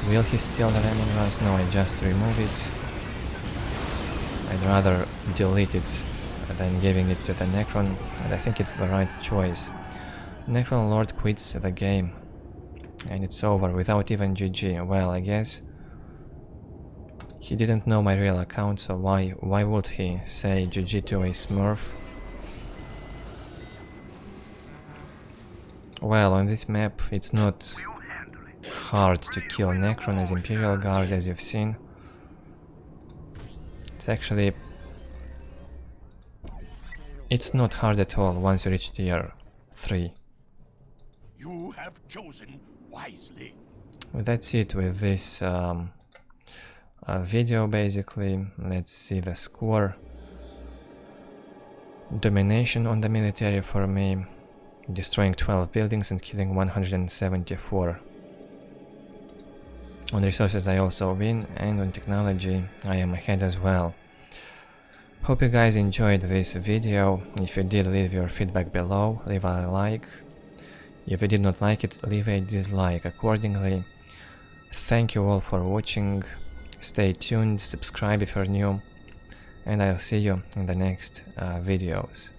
Will he steal the lemongrass? No, I just remove it. I'd rather delete it than giving it to the Necron, and I think it's the right choice. Necron Lord quits the game, and it's over without even GG. Well, I guess he didn't know my real account, so why would he say GG to a smurf? Well, on this map it's not hard to kill Necron as Imperial Guard, as you've seen. It's not hard at all once you reach tier 3. You have chosen wisely. That's it with this video, basically. Let's see the score. Domination on the military for me, destroying 12 buildings and killing 174. On resources I also win, and on technology I am ahead as well. Hope you guys enjoyed this video. If you did, leave your feedback below, leave a like. If you did not like it, leave a dislike accordingly. Thank you all for watching, stay tuned, subscribe if you're new, and I'll see you in the next videos.